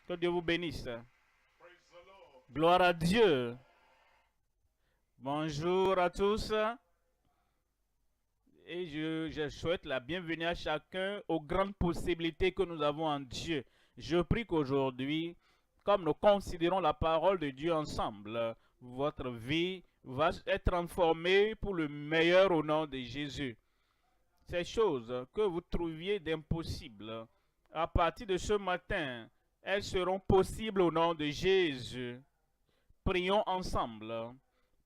Que Dieu vous bénisse. Gloire à Dieu. Bonjour à tous. Et je souhaite la bienvenue à chacun aux grandes possibilités que nous avons en Dieu. Je prie qu'aujourd'hui, comme nous considérons la parole de Dieu ensemble, votre vie va être transformée pour le meilleur au nom de Jésus. Ces choses que vous trouviez d'impossibles, à partir de ce matin, elles seront possibles au nom de Jésus. Prions ensemble.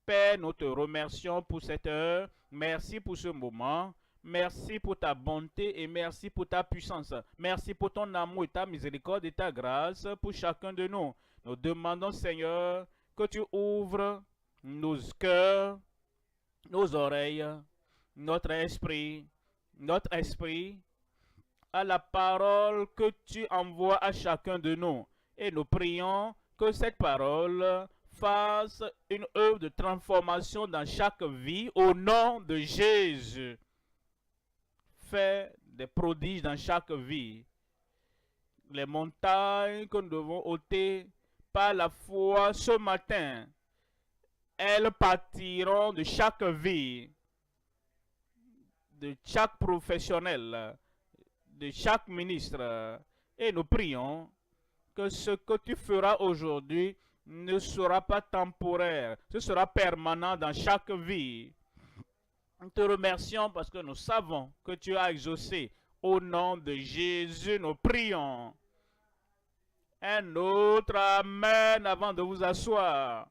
Père, nous te remercions pour cette heure. Merci pour ce moment. Merci pour ta bonté et merci pour ta puissance. Merci pour ton amour et ta miséricorde et ta grâce pour chacun de nous. Nous demandons, Seigneur, que tu ouvres nos cœurs, nos oreilles, notre esprit à la parole que tu envoies à chacun de nous. Et nous prions que cette parole fasse une œuvre de transformation dans chaque vie au nom de Jésus. Fais des prodiges dans chaque vie. Les montagnes que nous devons ôter par la foi ce matin, elles partiront de chaque vie, de chaque professionnel, de chaque ministre. Et nous prions que ce que tu feras aujourd'hui ne sera pas temporaire, ce sera permanent dans chaque vie. Nous te remercions parce que nous savons que tu as exaucé. Au nom de Jésus, nous prions. Un autre Amen avant de vous asseoir.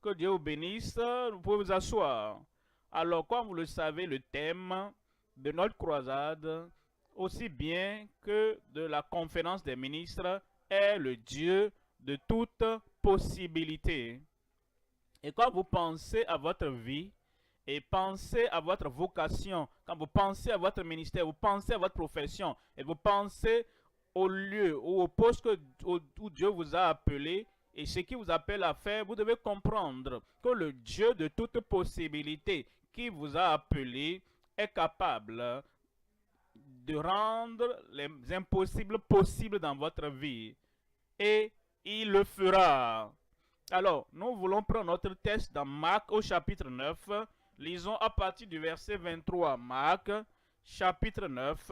Que Dieu vous bénisse. Vous pouvez vous asseoir. Alors, comme vous le savez, le thème de notre croisade, aussi bien que de la conférence des ministres, est le Dieu de toute possibilité. Et quand vous pensez à votre vie et pensez à votre vocation, quand vous pensez à votre ministère, vous pensez à votre profession et vous pensez au lieu ou au poste où Dieu vous a appelé et ce qui vous appelle à faire, vous devez comprendre que le Dieu de toute possibilité qui vous a appelé est capable de rendre les impossibles possibles dans votre vie. Et il le fera. Alors, nous voulons prendre notre texte dans Marc au chapitre 9. Lisons à partir du verset 23. Marc, chapitre 9,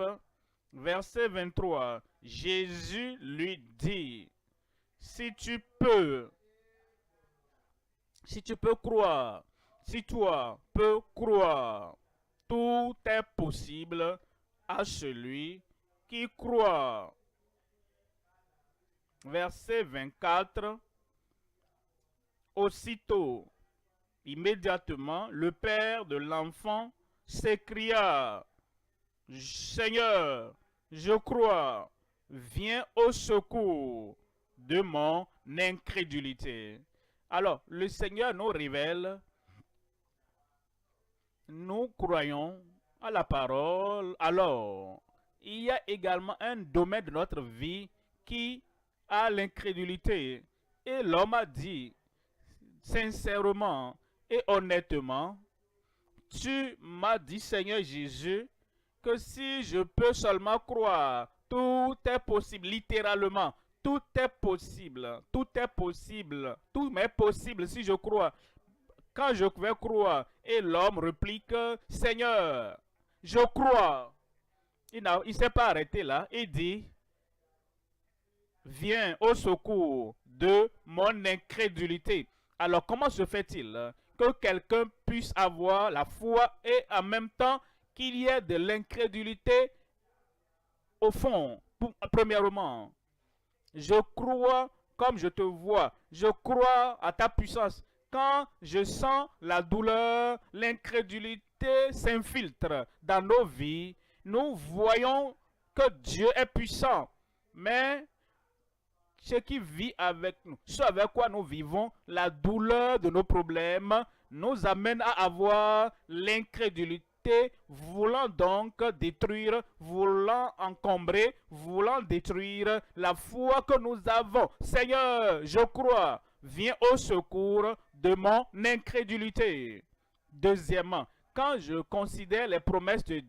verset 23. Jésus lui dit, si tu peux croire, si toi peux croire, tout est possible à celui qui croit. Verset 24. Aussitôt, immédiatement, le père de l'enfant s'écria, Seigneur, je crois, viens au secours de mon incrédulité. Alors, le Seigneur nous révèle, nous croyons à la parole. Alors, il y a également un domaine de notre vie qui a l'incrédulité. Et l'homme a dit, sincèrement et honnêtement, tu m'as dit, Seigneur Jésus, que si je peux seulement croire, tout est possible, littéralement, tout est possible, tout est possible, tout m'est possible si je crois. Quand je vais croire, et l'homme réplique, Seigneur, je crois. Il ne s'est pas arrêté là, il dit, viens au secours de mon incrédulité. Alors, comment se fait-il que quelqu'un puisse avoir la foi et en même temps qu'il y ait de l'incrédulité au fond? Premièrement, je crois comme je te vois. Je crois à ta puissance. Quand je sens la douleur, l'incrédulité s'infiltre dans nos vies, nous voyons que Dieu est puissant. Mais ce qui vit avec nous, ce avec quoi nous vivons, la douleur de nos problèmes, nous amène à avoir l'incrédulité, voulant donc détruire, voulant encombrer, voulant détruire la foi que nous avons. Seigneur, je crois, viens au secours de mon incrédulité. Deuxièmement, quand je considère les promesses de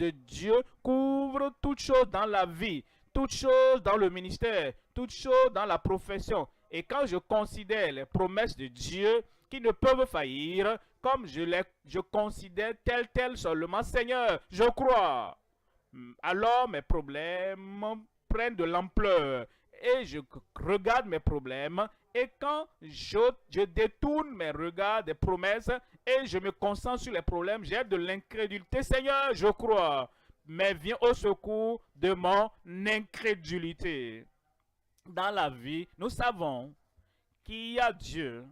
Dieu couvrent toutes choses dans la vie, toutes choses dans le ministère, toutes choses dans la profession. Et quand je considère les promesses de Dieu qui ne peuvent faillir, comme je considère tel seulement, Seigneur, je crois. Alors mes problèmes prennent de l'ampleur et je regarde mes problèmes et quand je détourne mes regards des promesses et je me concentre sur les problèmes, j'ai de l'incrédulité. Seigneur, je crois, mais viens au secours de mon incrédulité. Dans la vie, nous savons qu'il y a Dieu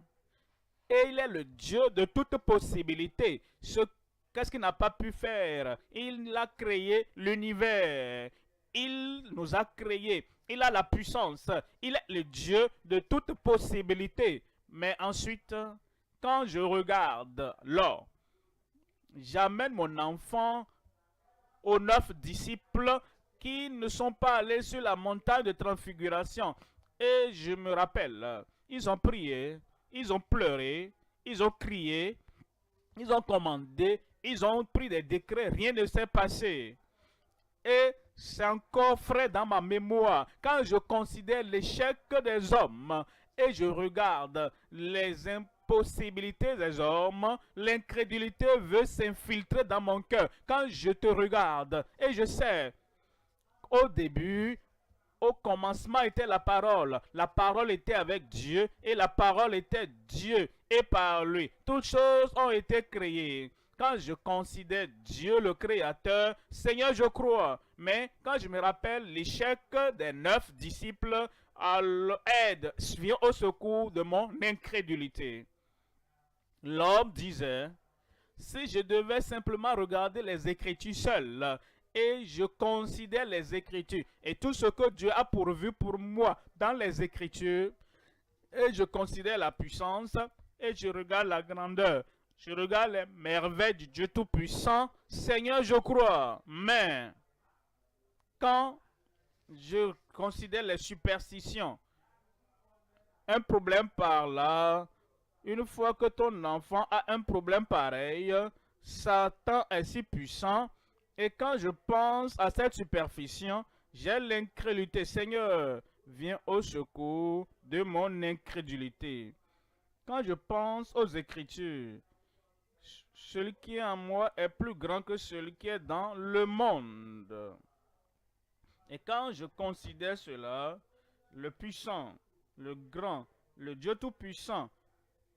et il est le Dieu de toute possibilité. Qu'est-ce qu'il n'a pas pu faire? Il a créé l'univers. Il nous a créés. Il a la puissance. Il est le Dieu de toute possibilité. Mais ensuite, quand je regarde là, j'amène mon enfant aux 9 disciples qui ne sont pas allés sur la montagne de transfiguration. Et je me rappelle, ils ont prié, ils ont pleuré, ils ont crié, ils ont commandé, ils ont pris des décrets, rien ne s'est passé. Et c'est encore frais dans ma mémoire quand je considère l'échec des hommes et je regarde les impossibilités des hommes, l'incrédulité veut s'infiltrer dans mon cœur. Quand je te regarde et je sais, au début, au commencement était la parole était avec Dieu et la parole était Dieu et par lui. Toutes choses ont été créées. Quand je considère Dieu le Créateur, Seigneur, je crois. Mais quand je me rappelle l'échec des 9 disciples, aide, viens au secours de mon incrédulité. L'homme disait, si je devais simplement regarder les Écritures seules, et je considère les Écritures et tout ce que Dieu a pourvu pour moi dans les Écritures, et je considère la puissance, et je regarde la grandeur, je regarde les merveilles du Dieu Tout-Puissant, Seigneur, je crois. Mais quand je considère les superstitions, un problème par là, une fois que ton enfant a un problème pareil, Satan est si puissant, et quand je pense à cette superstition, j'ai l'incrédulité. Seigneur, viens au secours de mon incrédulité. Quand je pense aux Écritures, celui qui est en moi est plus grand que celui qui est dans le monde. Et quand je considère cela, le puissant, le grand, le Dieu tout-puissant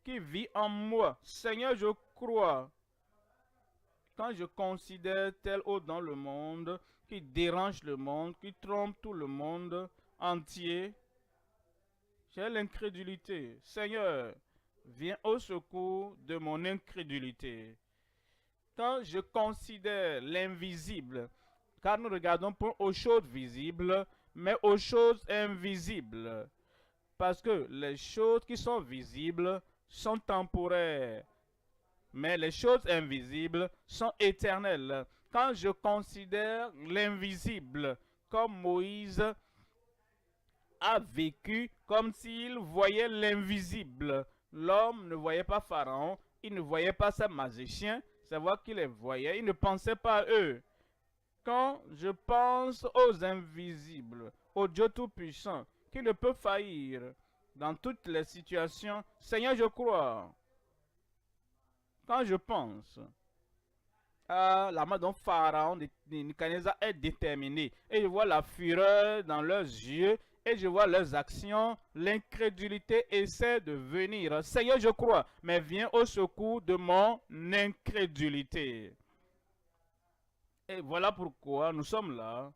qui vit en moi, Seigneur, je crois. Quand je considère tel autre dans le monde, qui dérange le monde, qui trompe tout le monde entier, j'ai l'incrédulité. Seigneur, viens au secours de mon incrédulité. Quand je considère l'invisible, car nous regardons pas aux choses visibles, mais aux choses invisibles. Parce que les choses qui sont visibles sont temporaires, mais les choses invisibles sont éternelles. Quand je considère l'invisible, comme Moïse a vécu comme s'il voyait l'invisible. L'homme ne voyait pas Pharaon, il ne voyait pas ses magiciens, c'est vrai qu'il les voyait, il ne pensait pas à eux. Quand je pense aux invisibles, au Dieu Tout-Puissant, qui ne peut faillir dans toutes les situations, Seigneur, je crois. Quand je pense à la main dont Pharaon Nebuchadnezzar est déterminé, et je vois la fureur dans leurs yeux, et je vois leurs actions, l'incrédulité essaie de venir. Seigneur, je crois, mais viens au secours de mon incrédulité. Et voilà pourquoi nous sommes là.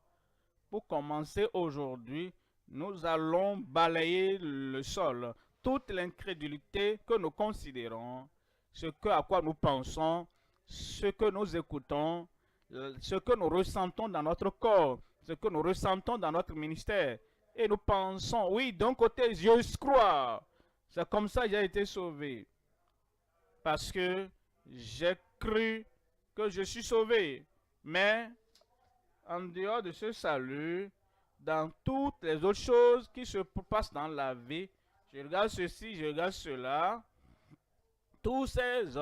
Pour commencer aujourd'hui, nous allons balayer le sol. Toute l'incrédulité que nous considérons, à quoi nous pensons, ce que nous écoutons, ce que nous ressentons dans notre corps, ce que nous ressentons dans notre ministère. Et nous pensons, oui, d'un côté, je crois. C'est comme ça que j'ai été sauvé. Parce que j'ai cru que je suis sauvé. Mais en dehors de ce salut, dans toutes les autres choses qui se passent dans la vie, je regarde ceci, je regarde cela, tous ces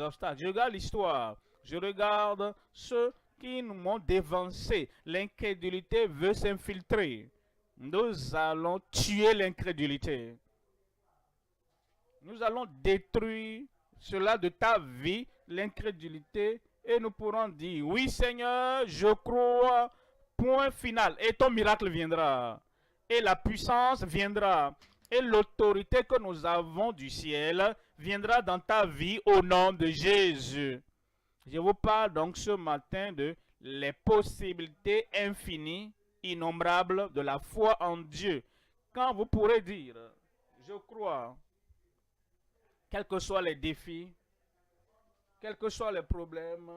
obstacles. Je regarde l'histoire. Je regarde ceux qui nous m'ont dévancé. L'incrédulité veut s'infiltrer. Nous allons tuer l'incrédulité. Nous allons détruire cela de ta vie, l'incrédulité, et nous pourrons dire, oui Seigneur, je crois, point final, et ton miracle viendra, et la puissance viendra, et l'autorité que nous avons du ciel viendra dans ta vie au nom de Jésus. Je vous parle donc ce matin de les possibilités infinies, innombrables de la foi en Dieu. Quand vous pourrez dire, je crois, quels que soient les défis, quels que soient les problèmes,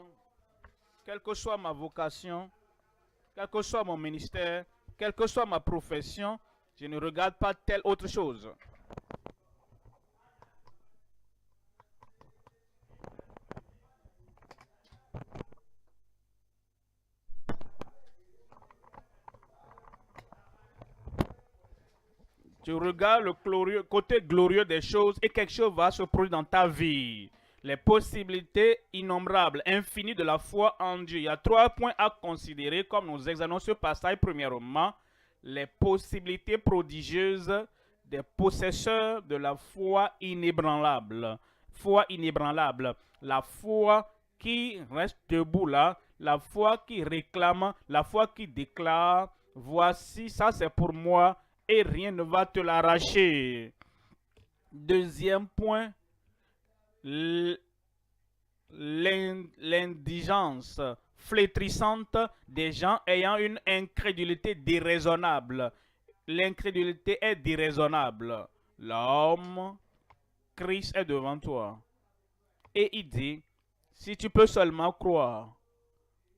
quelle que soit ma vocation, quel que soit mon ministère, quelle que soit ma profession, je ne regarde pas telle autre chose. Tu regardes le côté glorieux des choses et quelque chose va se produire dans ta vie. Les possibilités innombrables, infinies de la foi en Dieu. Il y a 3 points à considérer comme nous examinons ce passage. Premièrement, les possibilités prodigieuses des possesseurs de la foi inébranlable. Foi inébranlable. La foi qui reste debout là. La foi qui réclame. La foi qui déclare. Voici, ça c'est pour moi. Et rien ne va te l'arracher. Deuxième point, l'indigence flétrissante des gens ayant une incrédulité déraisonnable. L'incrédulité est déraisonnable. L'homme, Christ est devant toi. Et il dit, si tu peux seulement croire,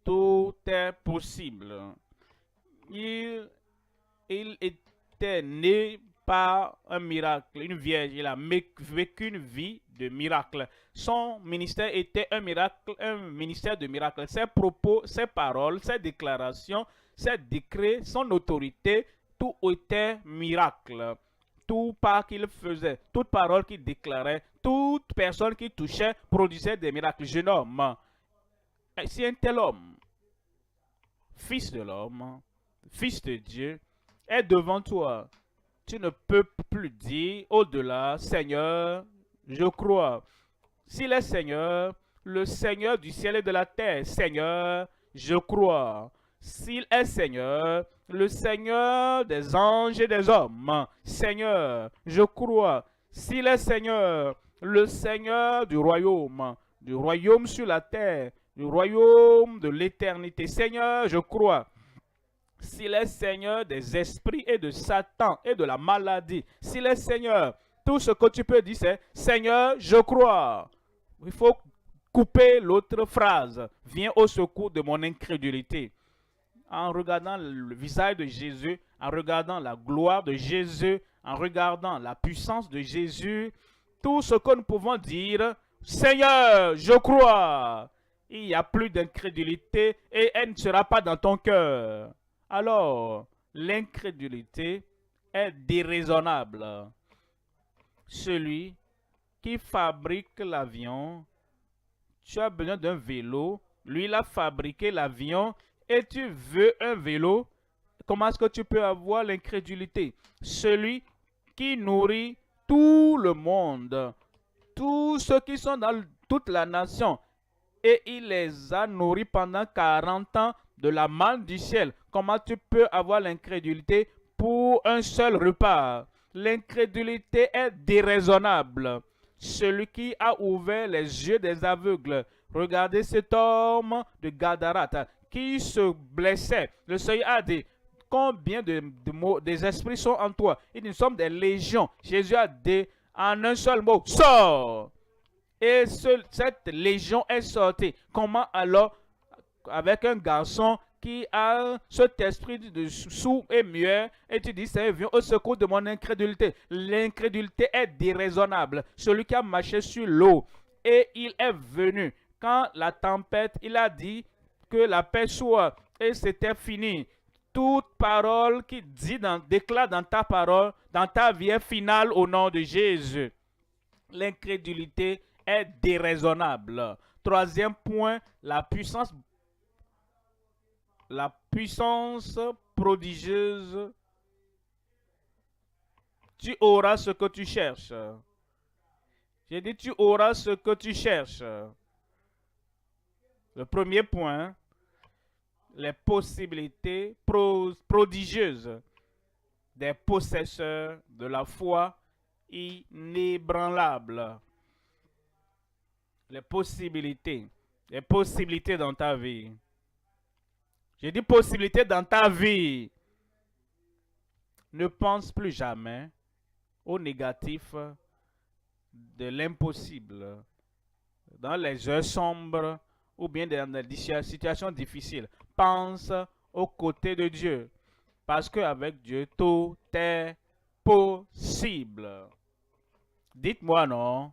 tout est possible. Il était né par un miracle, une vierge. Il a vécu une vie de miracle. Son ministère était un miracle, un ministère de miracle. Ses propos, ses paroles, ses déclarations, ses décrets, son autorité, tout était miracle. Tout pas qu'il faisait, toute parole qu'il déclarait, toute personne qui touchait produisait des miracles. Jeune homme, si un tel homme, fils de l'homme, fils de Dieu, est devant toi, tu ne peux plus dire au-delà, Seigneur, je crois. S'il est Seigneur, le Seigneur du ciel et de la terre, Seigneur, je crois. S'il est Seigneur, le Seigneur des anges et des hommes, Seigneur, je crois. S'il est Seigneur, le Seigneur du royaume sur la terre, du royaume de l'éternité, Seigneur, je crois. S'il est Seigneur des esprits et de Satan et de la maladie, s'il est Seigneur, tout ce que tu peux dire c'est Seigneur, je crois. Il faut couper l'autre phrase. Viens au secours de mon incrédulité. En regardant le visage de Jésus, en regardant la gloire de Jésus, en regardant la puissance de Jésus, tout ce que nous pouvons dire, Seigneur, je crois. Il n'y a plus d'incrédulité et elle ne sera pas dans ton cœur. Alors, l'incrédulité est déraisonnable. Celui qui fabrique l'avion, tu as besoin d'un vélo, lui il a fabriqué l'avion et tu veux un vélo, comment est-ce que tu peux avoir l'incrédulité? Celui qui nourrit tout le monde, tous ceux qui sont dans toute la nation, et il les a nourris pendant 40 ans de la manne du ciel. Comment tu peux avoir l'incrédulité pour un seul repas? L'incrédulité est déraisonnable. Celui qui a ouvert les yeux des aveugles. Regardez cet homme de Gadarat qui se blessait. Le Seigneur a dit, combien des esprits sont en toi? Et nous sommes des légions. Jésus a dit en un seul mot, sors! Et cette légion est sortie. Comment alors, avec un garçon qui a cet esprit de sourd et muet, et tu dis, Seigneur, viens au secours de mon incrédulité. L'incrédulité est déraisonnable. Celui qui a marché sur l'eau, et il est venu. Quand la tempête, il a dit que la paix soit, et c'était fini. Toute parole qui dit, déclare dans ta parole, dans ta vie est finale au nom de Jésus. L'incrédulité est déraisonnable. Troisième point, la puissance prodigieuse. Tu auras ce que tu cherches. J'ai dit, tu auras ce que tu cherches. Le premier point, les possibilités prodigieuses des possesseurs de la foi inébranlable. Les possibilités dans ta vie. J'ai dit possibilités dans ta vie. Ne pense plus jamais au négatif de l'impossible. Dans les heures sombres ou bien dans des situations difficiles, pense aux côtés de Dieu. Parce qu'avec Dieu, tout est possible. Dites-moi non.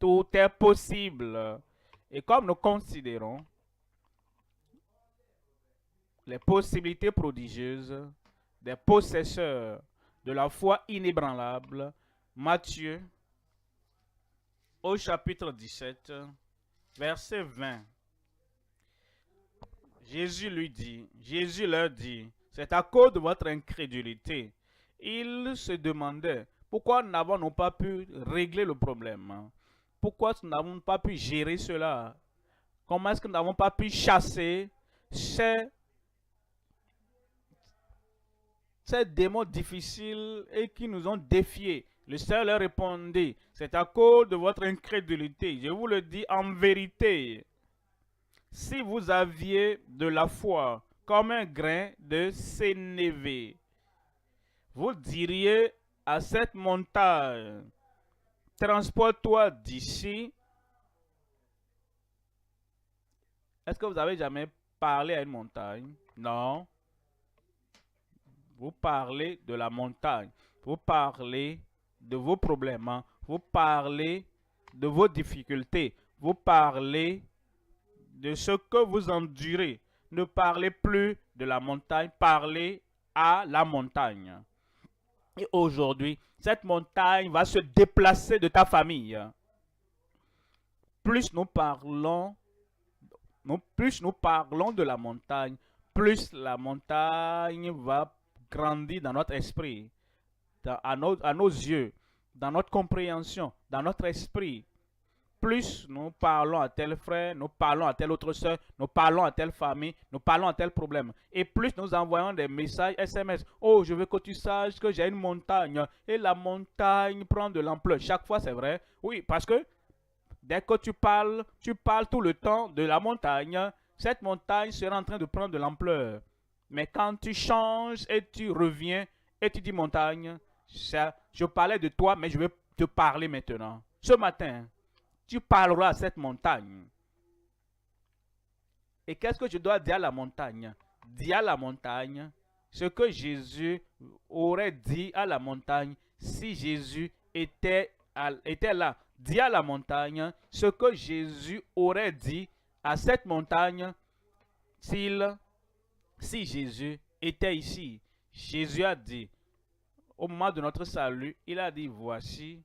Tout est possible. Et comme nous considérons les possibilités prodigieuses des possesseurs de la foi inébranlable, Matthieu, au chapitre 17, verset 20. Jésus leur dit, c'est à cause de votre incrédulité. Ils se demandaient, pourquoi n'avons-nous pas pu régler le problème? Pourquoi nous n'avons pas pu gérer cela? Comment est-ce que nous n'avons pas pu chasser ces démons difficiles et qui nous ont défiés? Le Seigneur leur répondit, c'est à cause de votre incrédulité. Je vous le dis en vérité. Si vous aviez de la foi comme un grain de sénévé, vous diriez à cette montagne, transporte-toi d'ici. Est-ce que vous avez jamais parlé à une montagne? Non. Vous parlez de la montagne. Vous parlez de vos problèmes. Vous parlez de vos difficultés. Vous parlez de ce que vous endurez. Ne parlez plus de la montagne, parlez à la montagne. Et aujourd'hui, cette montagne va se déplacer de ta famille. Plus nous parlons de la montagne, plus la montagne va grandir dans notre esprit, à nos yeux, dans notre compréhension, dans notre esprit. Plus nous parlons à tel frère, nous parlons à telle autre soeur, nous parlons à telle famille, nous parlons à tel problème. Et plus nous envoyons des messages SMS. Oh, je veux que tu saches que j'ai une montagne. Et la montagne prend de l'ampleur. Chaque fois, c'est vrai. Oui, parce que dès que tu parles tout le temps de la montagne. Cette montagne sera en train de prendre de l'ampleur. Mais quand tu changes et tu reviens et tu dis montagne, je parlais de toi, mais je vais te parler maintenant. Ce matin, tu parleras à cette montagne. Et qu'est-ce que je dois dire à la montagne? Dis à la montagne ce que Jésus aurait dit à la montagne si Jésus était là. Dis à la montagne ce que Jésus aurait dit à cette montagne si Jésus était ici. Jésus a dit, au moment de notre salut, il a dit, voici,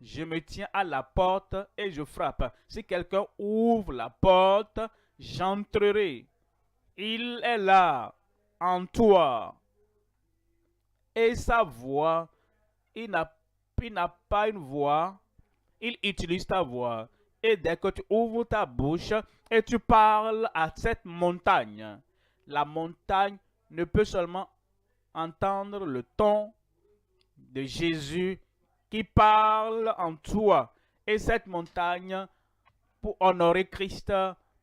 je me tiens à la porte et je frappe. Si quelqu'un ouvre la porte, j'entrerai. Il est là, en toi. Et sa voix, il n'a pas une voix, il utilise ta voix. Et dès que tu ouvres ta bouche et tu parles à cette montagne, la montagne ne peut seulement entendre le ton de Jésus qui parle en toi. Et cette montagne, pour honorer Christ,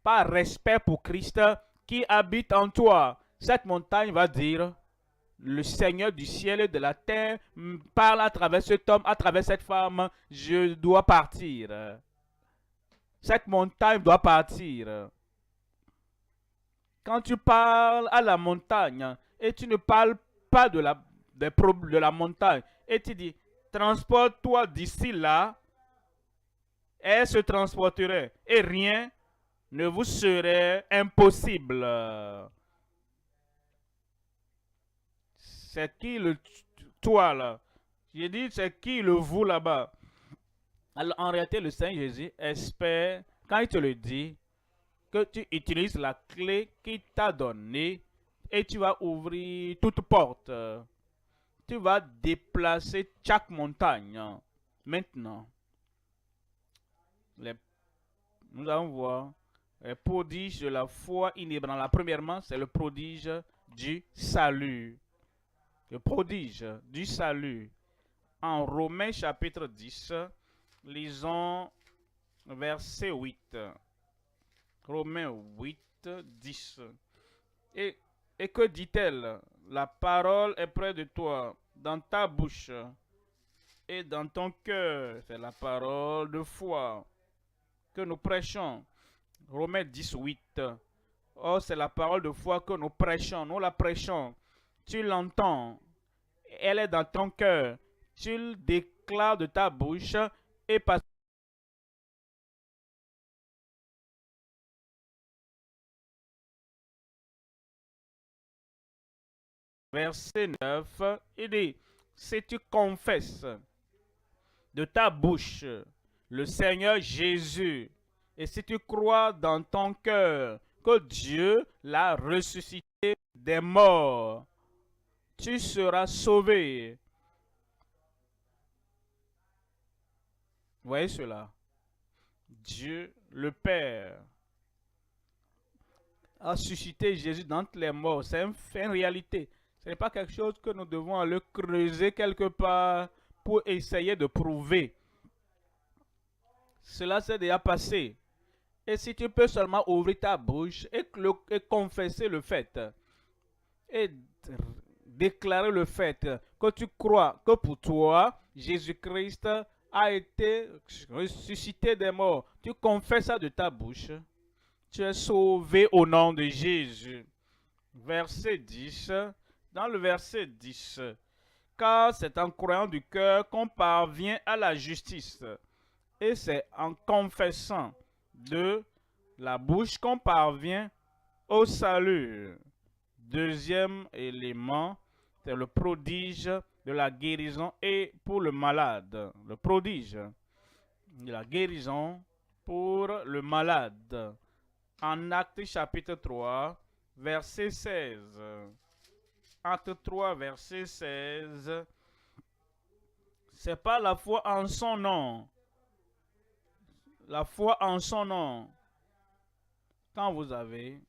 par respect pour Christ qui habite en toi, cette montagne va dire, le Seigneur du ciel et de la terre parle à travers cet homme, à travers cette femme, je dois partir. Cette montagne doit partir. Quand tu parles à la montagne et tu ne parles pas de la montagne et tu dis, transporte-toi d'ici là, elle se transporterait et rien ne vous serait impossible. C'est qui le toi là? J'ai dit, c'est qui le vous là-bas? Alors, en réalité, le Seigneur Jésus espère, quand il te le dit, que tu utilises la clé qu'il t'a donnée et tu vas ouvrir toute porte. Tu vas déplacer chaque montagne. Maintenant, les- nous allons voir les prodiges de la foi inébranlable. Premièrement, c'est le prodige du salut. Le prodige du salut. En Romains chapitre 10, lisons verset 8. Romains 8, 10. Et, et que dit-elle? La parole est près de toi, dans ta bouche et dans ton cœur. C'est la parole de foi que nous prêchons. Romains 10, 8. Oh, c'est la parole de foi que nous prêchons. Nous la prêchons. Tu l'entends. Elle est dans ton cœur. Tu le déclares de ta bouche et par verset 9, il dit, si tu confesses de ta bouche le Seigneur Jésus, et si tu crois dans ton cœur que Dieu l'a ressuscité des morts, tu seras sauvé. Vous voyez cela? Dieu, le Père, a suscité Jésus d'entre les morts. C'est une réalité. Ce n'est pas quelque chose que nous devons aller creuser quelque part pour essayer de prouver. Cela s'est déjà passé. Et si tu peux seulement ouvrir ta bouche et confesser le fait, et déclarer le fait que tu crois que pour toi, Jésus-Christ a été ressuscité des morts, tu confesses ça de ta bouche, tu es sauvé au nom de Jésus. Verset 10, dans le verset 10, car c'est en croyant du cœur qu'on parvient à la justice, et c'est en confessant de la bouche qu'on parvient au salut. Deuxième élément, c'est le prodige de la guérison et pour le malade. Le prodige de la guérison pour le malade. En Actes chapitre 3, verset 16. Acte 3, verset 16. C'est pas la foi en son nom. La foi en son nom. Quand vous avez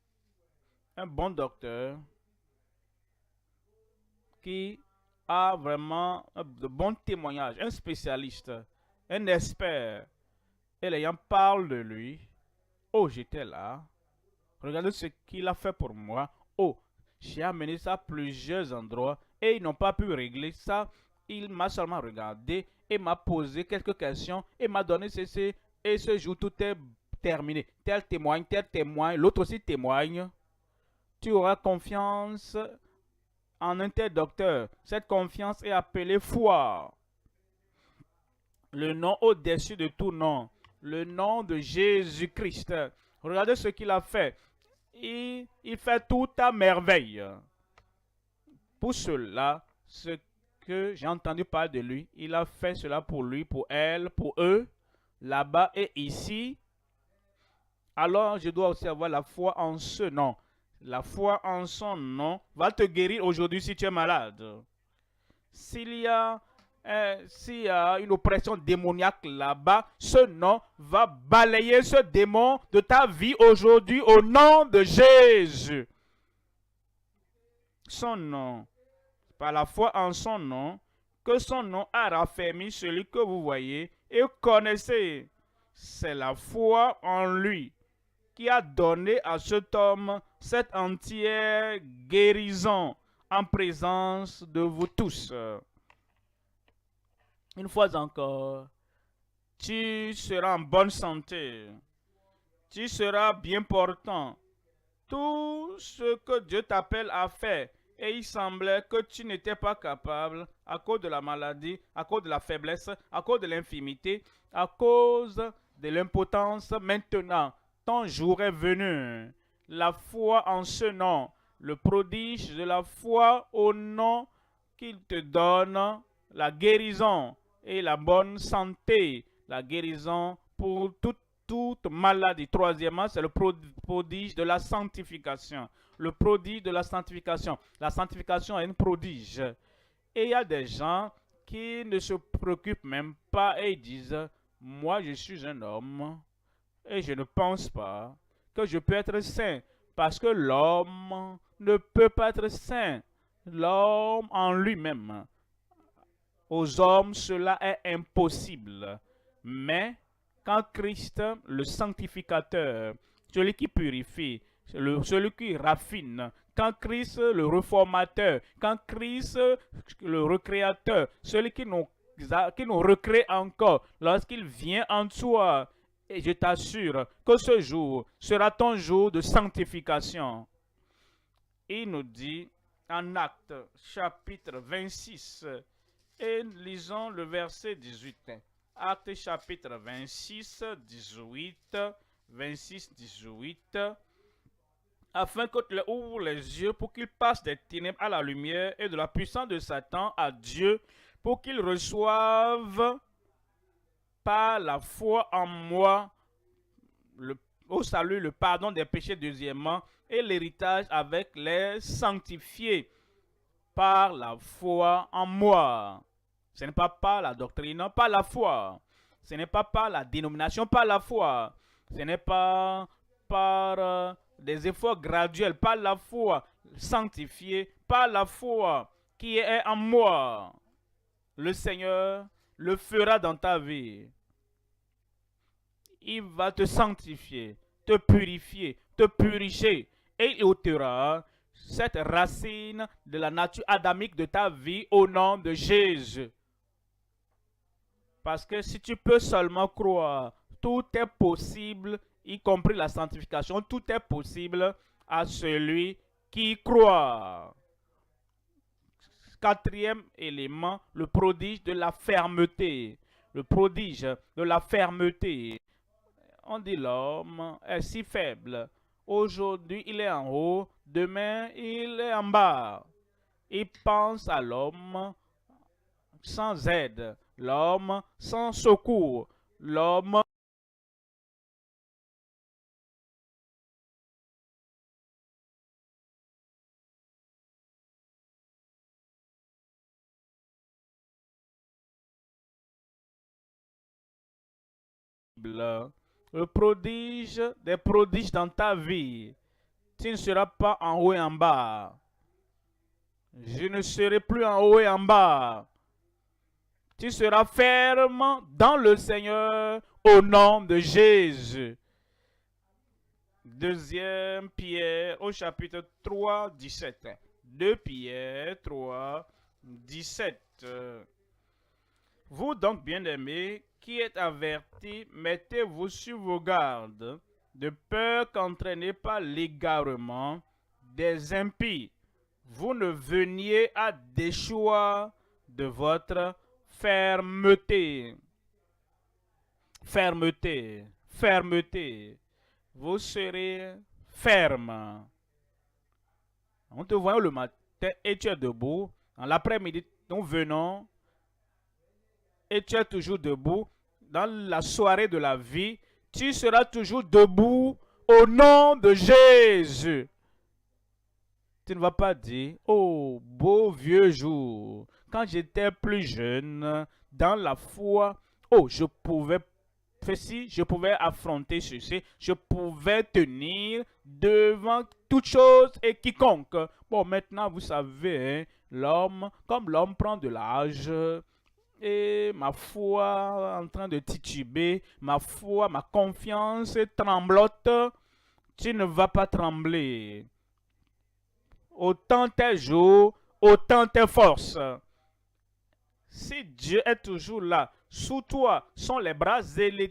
un bon docteur qui a vraiment de bons témoignages, un spécialiste, un expert, et les gens parlent de lui. Oh, j'étais là. Regardez ce qu'il a fait pour moi. Oh, j'ai amené ça à plusieurs endroits et ils n'ont pas pu régler ça. Il m'a seulement regardé et m'a posé quelques questions et m'a donné ceci. Et ce jour, tout est terminé. Tel témoigne, l'autre aussi témoigne. Tu auras confiance en un tel docteur. Cette confiance est appelée foi. Le nom au-dessus de tout nom. Le nom de Jésus-Christ. Regardez ce qu'il a fait. Il fait tout à merveille. Pour cela, ce que j'ai entendu parler de lui, il a fait cela pour lui, pour elle, pour eux, là-bas et ici. Alors, je dois aussi avoir la foi en ce nom. La foi en son nom va te guérir aujourd'hui si tu es malade. S'il y a une oppression démoniaque là-bas, ce nom va balayer ce démon de ta vie aujourd'hui au nom de Jésus. Son nom, par la foi en son nom, que son nom a raffermi celui que vous voyez et connaissez. C'est la foi en lui qui a donné à cet homme cette entière guérison en présence de vous tous. Une fois encore, tu seras en bonne santé. Tu seras bien portant. Tout ce que Dieu t'appelle à faire, et il semblait que tu n'étais pas capable à cause de la maladie, à cause de la faiblesse, à cause de l'infirmité, à cause de l'impotence. Maintenant, ton jour est venu. La foi en ce nom, le prodige de la foi au nom qu'il te donne, la guérison et la bonne santé, la guérison pour toute maladie. Troisièmement, c'est le prodige de la sanctification. Le prodige de la sanctification. La sanctification est un prodige. Et il y a des gens qui ne se préoccupent même pas et ils disent, moi je suis un homme et je ne pense pas que je peux être saint parce que l'homme ne peut pas être saint. L'homme en lui-même. Aux hommes, cela est impossible. Mais quand Christ, le sanctificateur, celui qui purifie, celui qui raffine, quand Christ, le réformateur, quand Christ, le recréateur, celui qui nous recrée encore, lorsqu'il vient en toi, et je t'assure que ce jour sera ton jour de sanctification. Il nous dit en Actes chapitre 26, et lisons le verset 18. Actes chapitre 26, 18, 26, 18. Afin que tu leur ouvres les yeux pour qu'ils passent des ténèbres à la lumière et de la puissance de Satan à Dieu, pour qu'ils reçoivent par la foi en moi au salut le pardon des péchés deuxièmement et l'héritage avec les sanctifiés par la foi en moi. Ce n'est pas par la doctrine, par la foi. Ce n'est pas par la dénomination, par la foi. Ce n'est pas par des efforts graduels, par la foi. Sanctifié par la foi qui est en moi. Le Seigneur le fera dans ta vie. Il va te sanctifier, te purifier, te purifier et il ôtera cette racine de la nature adamique de ta vie au nom de Jésus. Parce que si tu peux seulement croire, tout est possible, y compris la sanctification, tout est possible à celui qui croit. Quatrième élément, le prodige de la fermeté. Le prodige de la fermeté. On dit l'homme est si faible. Aujourd'hui, il est en haut. Demain, il est en bas. Il pense à l'homme sans aide. L'homme sans secours. L'homme le prodige des prodiges dans ta vie. Tu ne seras pas en haut et en bas. Je ne serai plus en haut et en bas. Tu seras ferme dans le Seigneur au nom de Jésus. Deuxième Pierre au chapitre 3, 17. 2 Pierre 3, 17. Vous donc, bien-aimés, qui êtes avertis, mettez-vous sur vos gardes, de peur qu'entraînés par l'égarement des impies, vous ne veniez à déchoir de votre fermeté. Fermeté, fermeté. Vous serez ferme. On te voit le matin et tu es debout. En l'après-midi, nous venons et tu es toujours debout. Dans la soirée de la vie, tu seras toujours debout au nom de Jésus. Tu ne vas pas dire, oh, beau vieux jour, quand j'étais plus jeune, dans la foi, oh, je pouvais faire ci, je pouvais affronter ceci, je pouvais tenir devant toute chose et quiconque. Bon, maintenant, vous savez, hein, l'homme, comme l'homme prend de l'âge, et ma foi en train de tituber, ma foi, ma confiance tremblote, tu ne vas pas trembler. Autant tes jours, autant tes forces. Si Dieu est toujours là, sous toi sont les bras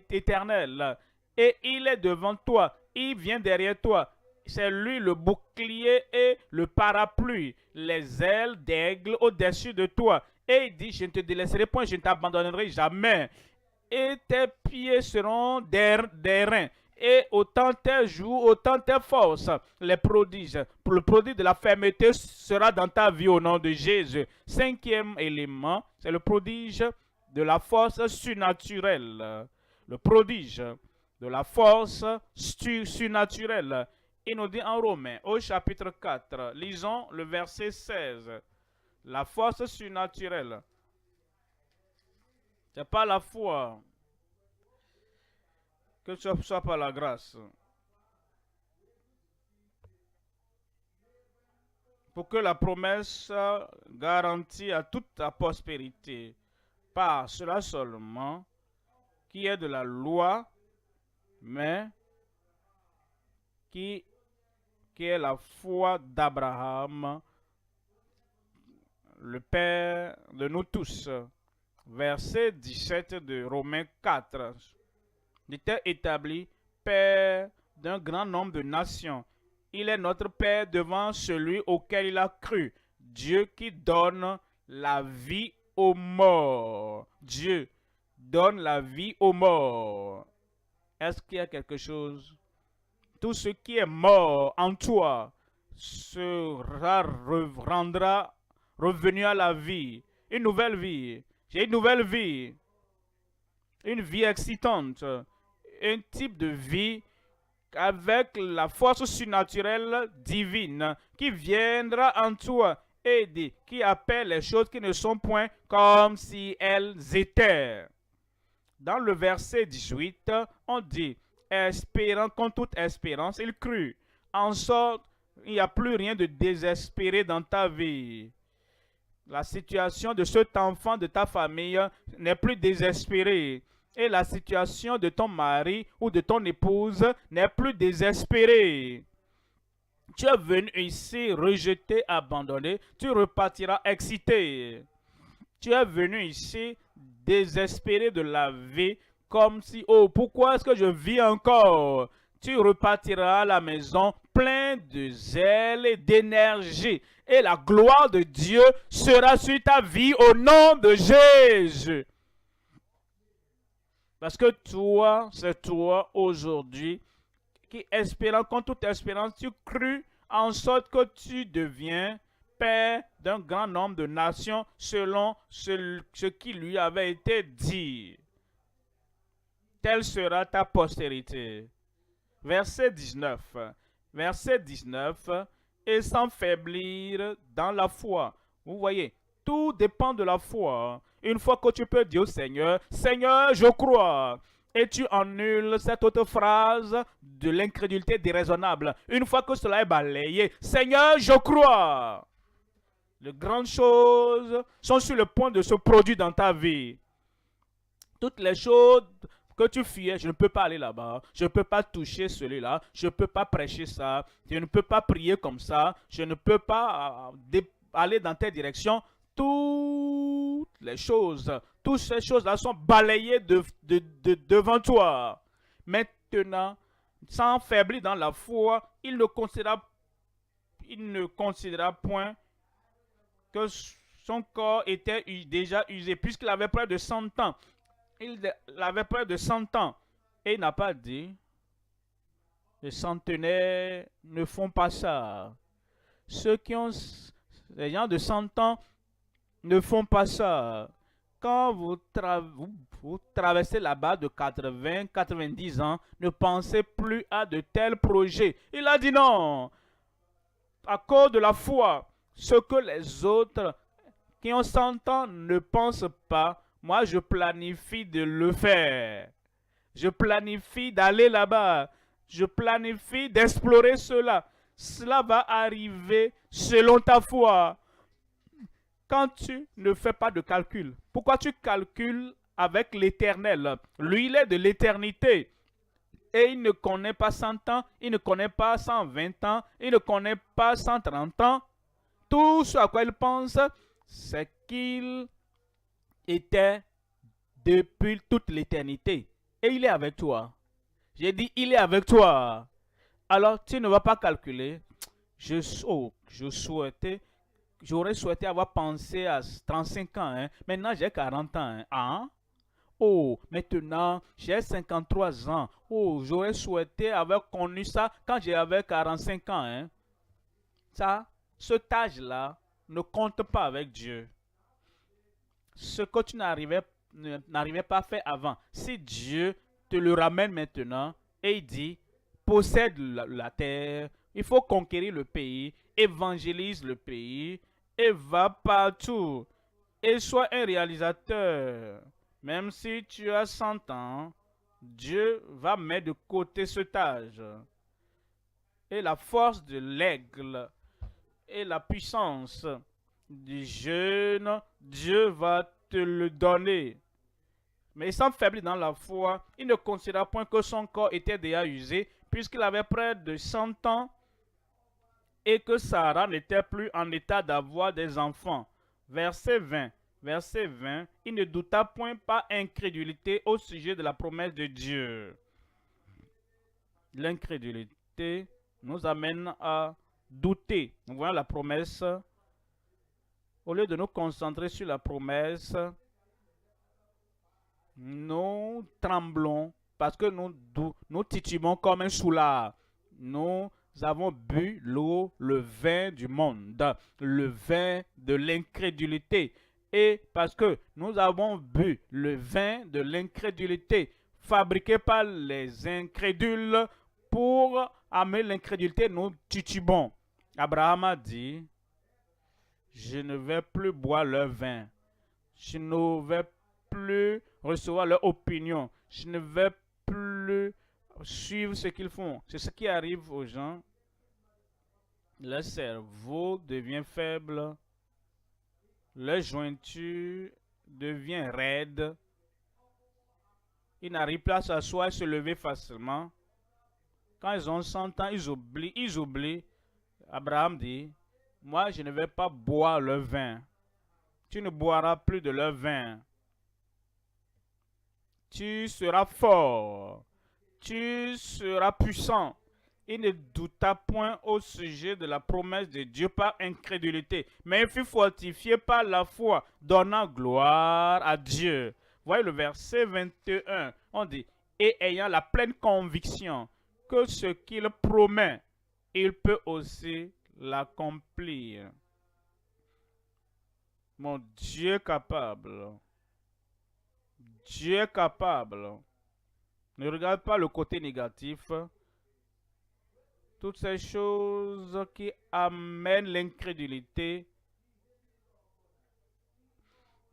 éternels, et il est devant toi, il vient derrière toi. C'est lui le bouclier et le parapluie, les ailes d'aigle au-dessus de toi. Et il dit, je ne te délaisserai point, je ne t'abandonnerai jamais. Et tes pieds seront des reins. Et autant tes jours, autant tes forces, les prodiges. Le prodige de la fermeté sera dans ta vie au nom de Jésus. Cinquième élément, c'est le prodige de la force surnaturelle, le prodige de la force surnaturelle. Il nous dit en Romains, au chapitre 4, lisons le verset 16, la force surnaturelle. Ce n'est pas la foi, que ce soit par la grâce. Pour que la promesse garantit à toute ta prospérité, pas cela seulement, qui est de la loi, mais qui est la foi d'Abraham, le Père de nous tous. Verset 17 de Romains 4. Il était établi Père d'un grand nombre de nations. Il est notre Père devant celui auquel il a cru. Dieu qui donne la vie aux morts. Dieu donne la vie aux morts. Est-ce qu'il y a quelque chose? Tout ce qui est mort en toi rendra revenu à la vie. Une nouvelle vie. J'ai une nouvelle vie. Une vie excitante. Un type de vie avec la force surnaturelle divine qui viendra en toi aider, qui appelle les choses qui ne sont point comme si elles étaient. Dans le verset 18, on dit, espérant contre toute espérance, il crut. En sorte, il n'y a plus rien de désespéré dans ta vie. La situation de cet enfant de ta famille n'est plus désespérée. Et la situation de ton mari ou de ton épouse n'est plus désespérée. Tu es venu ici rejeté, abandonné, tu repartiras excité. Tu es venu ici désespéré de la vie, comme si, oh, pourquoi est-ce que je vis encore? Tu repartiras à la maison plein de zèle et d'énergie. Et la gloire de Dieu sera sur ta vie au nom de Jésus. Parce que toi, c'est toi aujourd'hui qui, espérant contre toute espérance, tu crus en sorte que tu deviens père d'un grand nombre de nations selon ce qui lui avait été dit. Telle sera ta postérité. Verset 19. Verset 19. Et sans faiblir dans la foi. Vous voyez, tout dépend de la foi. Une fois que tu peux dire au Seigneur, Seigneur, je crois. Et tu annules cette autre phrase de l'incrédulité déraisonnable. Une fois que cela est balayé, Seigneur, je crois. Les grandes choses sont sur le point de se produire dans ta vie. Toutes les choses que tu fuyais, je ne peux pas aller là-bas, je ne peux pas toucher celui-là, je ne peux pas prêcher ça, je ne peux pas prier comme ça, je ne peux pas aller dans telle direction. Toutes les choses, toutes ces choses-là sont balayées devant toi. Maintenant, sans faiblir dans la foi, il ne considéra point que son corps était déjà usé, puisqu'il avait près de 100 ans. Il avait près de 100 ans. Et il n'a pas dit, les centenaires ne font pas ça. Les gens de 100 ans ne font pas ça. Quand vous traversez là-bas de 80, 90 ans, ne pensez plus à de tels projets. Il a dit non. À cause de la foi, ce que les autres qui ont 100 ans ne pensent pas, moi je planifie de le faire. Je planifie d'aller là-bas. Je planifie d'explorer cela. Cela va arriver selon ta foi. Quand tu ne fais pas de calcul, pourquoi tu calcules avec l'Éternel? Lui, il est de l'éternité. Et il ne connaît pas 100 ans, il ne connaît pas 120 ans, il ne connaît pas 130 ans. Tout ce à quoi il pense, c'est qu'il était depuis toute l'éternité. Et il est avec toi. J'ai dit, il est avec toi. Alors, tu ne vas pas calculer. J'aurais souhaité avoir pensé à 35 ans. Hein. Maintenant, j'ai 40 ans. Hein. Ah? Oh, maintenant, j'ai 53 ans. Oh, j'aurais souhaité avoir connu ça quand j'avais 45 ans. Hein. Ça, cet âge-là ne compte pas avec Dieu. Ce que tu n'arrivais n'arrivais pas à faire avant. Si Dieu te le ramène maintenant et il dit, possède la terre, il faut conquérir le pays, évangélise le pays et va partout et sois un réalisateur. Même si tu as 100 ans, Dieu va mettre de côté cet âge. Et la force de l'aigle et la puissance du jeune, Dieu va te le donner. Mais il semble faiblir dans la foi. Il ne considéra point que son corps était déjà usé, puisqu'il avait près de 100 ans et que Sarah n'était plus en état d'avoir des enfants. Verset 20. Verset 20. Il ne douta point par incrédulité au sujet de la promesse de Dieu. L'incrédulité nous amène à douter. Nous voyons la promesse. Au lieu de nous concentrer sur la promesse, nous tremblons parce que nous titubons comme un soulard. Nous avons bu l'eau, le vin du monde, le vin de l'incrédulité. Et parce que nous avons bu le vin de l'incrédulité fabriqué par les incrédules pour amener l'incrédulité, nous titubons. Abraham a dit, je ne vais plus boire leur vin. Je ne vais plus recevoir leur opinion. Je ne vais plus suivre ce qu'ils font. C'est ce qui arrive aux gens. Leur cerveau devient faible. Leur jointure devient raide. Ils n'arrivent plus à s'asseoir et se lever facilement. Quand ils ont 100 ans, ils oublient. Abraham dit, moi je ne vais pas boire leur vin. Tu ne boiras plus de leur vin. Tu seras fort. Tu seras puissant. Il ne douta point au sujet de la promesse de Dieu par incrédulité, mais il fut fortifié par la foi, donnant gloire à Dieu. Voyez le verset 21, on dit, et ayant la pleine conviction que ce qu'il promet, il peut aussi l'accomplir. Mon Dieu est capable. Dieu est capable. Ne regarde pas le côté négatif. Toutes ces choses qui amènent l'incrédulité.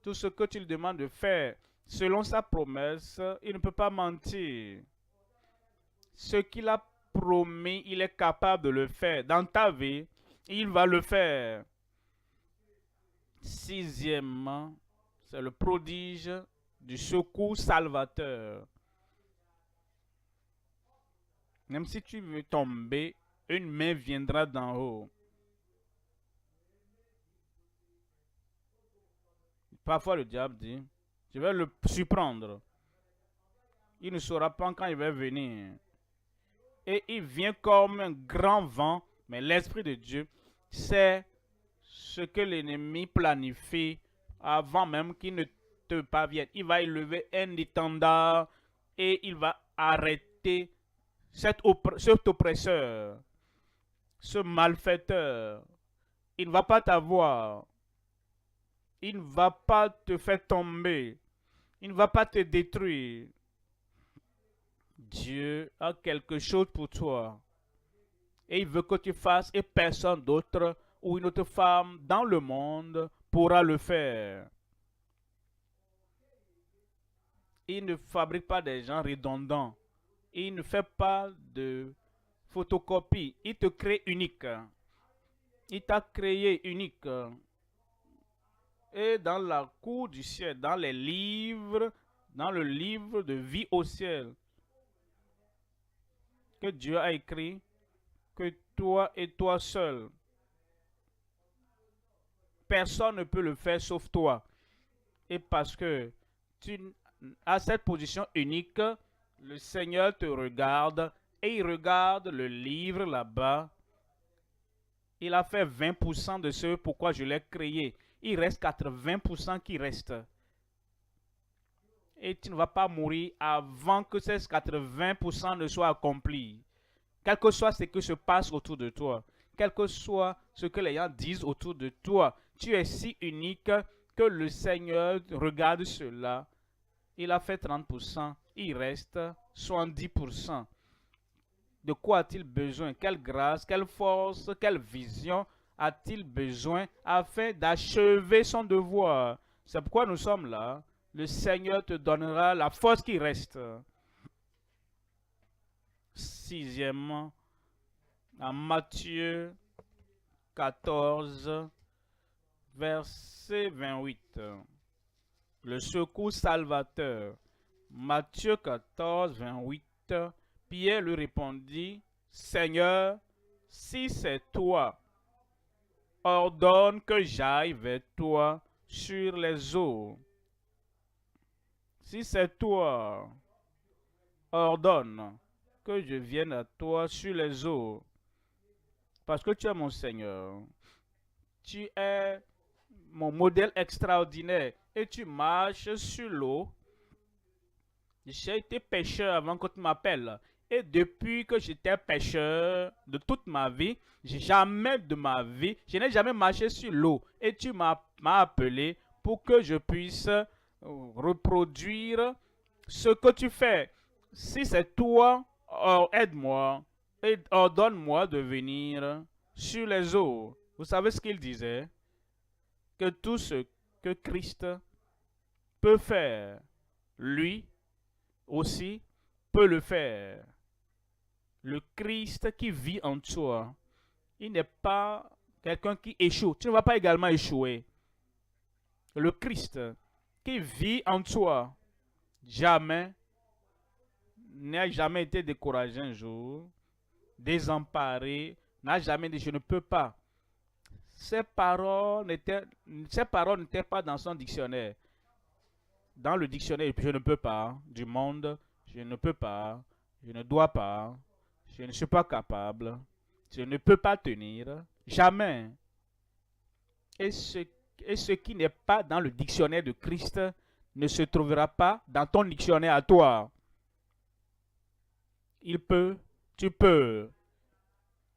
Tout ce que tu lui demandes de faire selon sa promesse, il ne peut pas mentir. Ce qu'il a promis, il est capable de le faire. Dans ta vie, il va le faire. Sixièmement, c'est le prodige du secours salvateur. Même si tu veux tomber, une main viendra d'en haut. Parfois le diable dit, je vais le surprendre. Il ne saura pas quand il va venir. Et il vient comme un grand vent, mais l'Esprit de Dieu sait ce que l'ennemi planifie avant même qu'il ne te parvienne. Il va élever un étendard et il va arrêter cet oppresseur, ce malfaiteur. Il ne va pas t'avoir. Il ne va pas te faire tomber. Il ne va pas te détruire. Dieu a quelque chose pour toi. Et il veut que tu fasses et personne d'autre ou une autre femme dans le monde pourra le faire. Il ne fabrique pas des gens redondants. Il ne fait pas de photocopie. Il te crée unique. Il t'a créé unique. Et dans la cour du ciel, dans les livres, dans le livre de vie au ciel, que Dieu a écrit, que toi et toi seul, personne ne peut le faire sauf toi. Et parce que tu as cette position unique, le Seigneur te regarde et il regarde le livre là-bas. Il a fait 20% de ce pourquoi je l'ai créé. Il reste 80% qui reste. Et tu ne vas pas mourir avant que ces 80% ne soient accomplis. Quel que soit ce qui se passe autour de toi, quel que soit ce que les gens disent autour de toi, tu es si unique que le Seigneur regarde cela Il a fait 30%, il reste 70%. De quoi a-t-il besoin? Quelle grâce, quelle force, quelle vision a-t-il besoin afin d'achever son devoir? C'est pourquoi nous sommes là. Le Seigneur te donnera la force qui reste. Sixièmement, en Matthieu 14, verset 28. Le secours salvateur. Matthieu 14, 28. Pierre lui répondit, Seigneur, si c'est toi, ordonne que j'aille vers toi sur les eaux. Si c'est toi, ordonne que je vienne à toi sur les eaux. Parce que tu es mon Seigneur. Tu es mon modèle extraordinaire et tu marches sur l'eau. J'ai été pêcheur avant que tu m'appelles. Et depuis que j'étais pêcheur de toute ma vie, jamais de ma vie, je n'ai jamais marché sur l'eau. Et tu m'as appelé pour que je puisse reproduire ce que tu fais. Si c'est toi, aide-moi et ordonne-moi de venir sur les eaux. Vous savez ce qu'il disait? Que tout ce que Christ peut faire, lui aussi peut le faire. Le Christ qui vit en toi, il n'est pas quelqu'un qui échoue. Tu ne vas pas également échouer. Le Christ qui vit en toi, jamais, n'a jamais été découragé un jour, désemparé, n'a jamais dit je ne peux pas. Ces paroles n'étaient pas dans son dictionnaire. Dans le dictionnaire, je ne peux pas, du monde, je ne peux pas, je ne dois pas, je ne suis pas capable, je ne peux pas tenir, jamais. Et ce qui n'est pas dans le dictionnaire de Christ ne se trouvera pas dans ton dictionnaire à toi. Il peut, tu peux.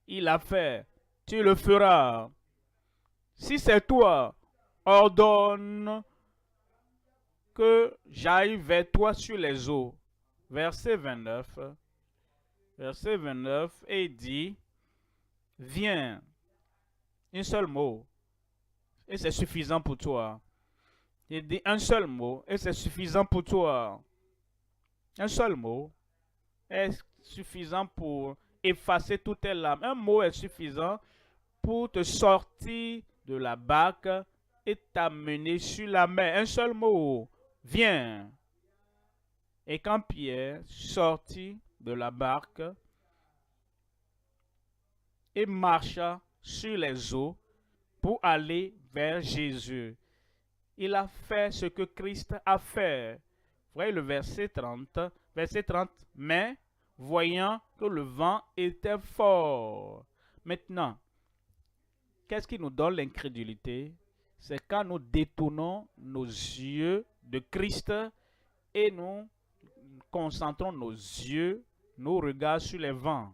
Il a fait, tu le feras. Si c'est toi, ordonne que j'aille vers toi sur les eaux. Verset 29. Verset 29, et il dit, viens. Un seul mot. Et c'est suffisant pour toi. Il dit un seul mot, et c'est suffisant pour toi. Un seul mot est suffisant pour effacer toutes tes larmes. Un mot est suffisant pour te sortir de la barque et t'amener sur la mer. Un seul mot, viens. Et quand Pierre sortit de la barque et marcha sur les eaux pour aller vers Jésus, il a fait ce que Christ a fait. Vous voyez le verset 30. Verset 30. Mais, voyant que le vent était fort. Maintenant, qu'est-ce qui nous donne l'incrédulité? C'est quand nous détournons nos yeux de Christ et nous concentrons nos yeux, nos regards sur les vents.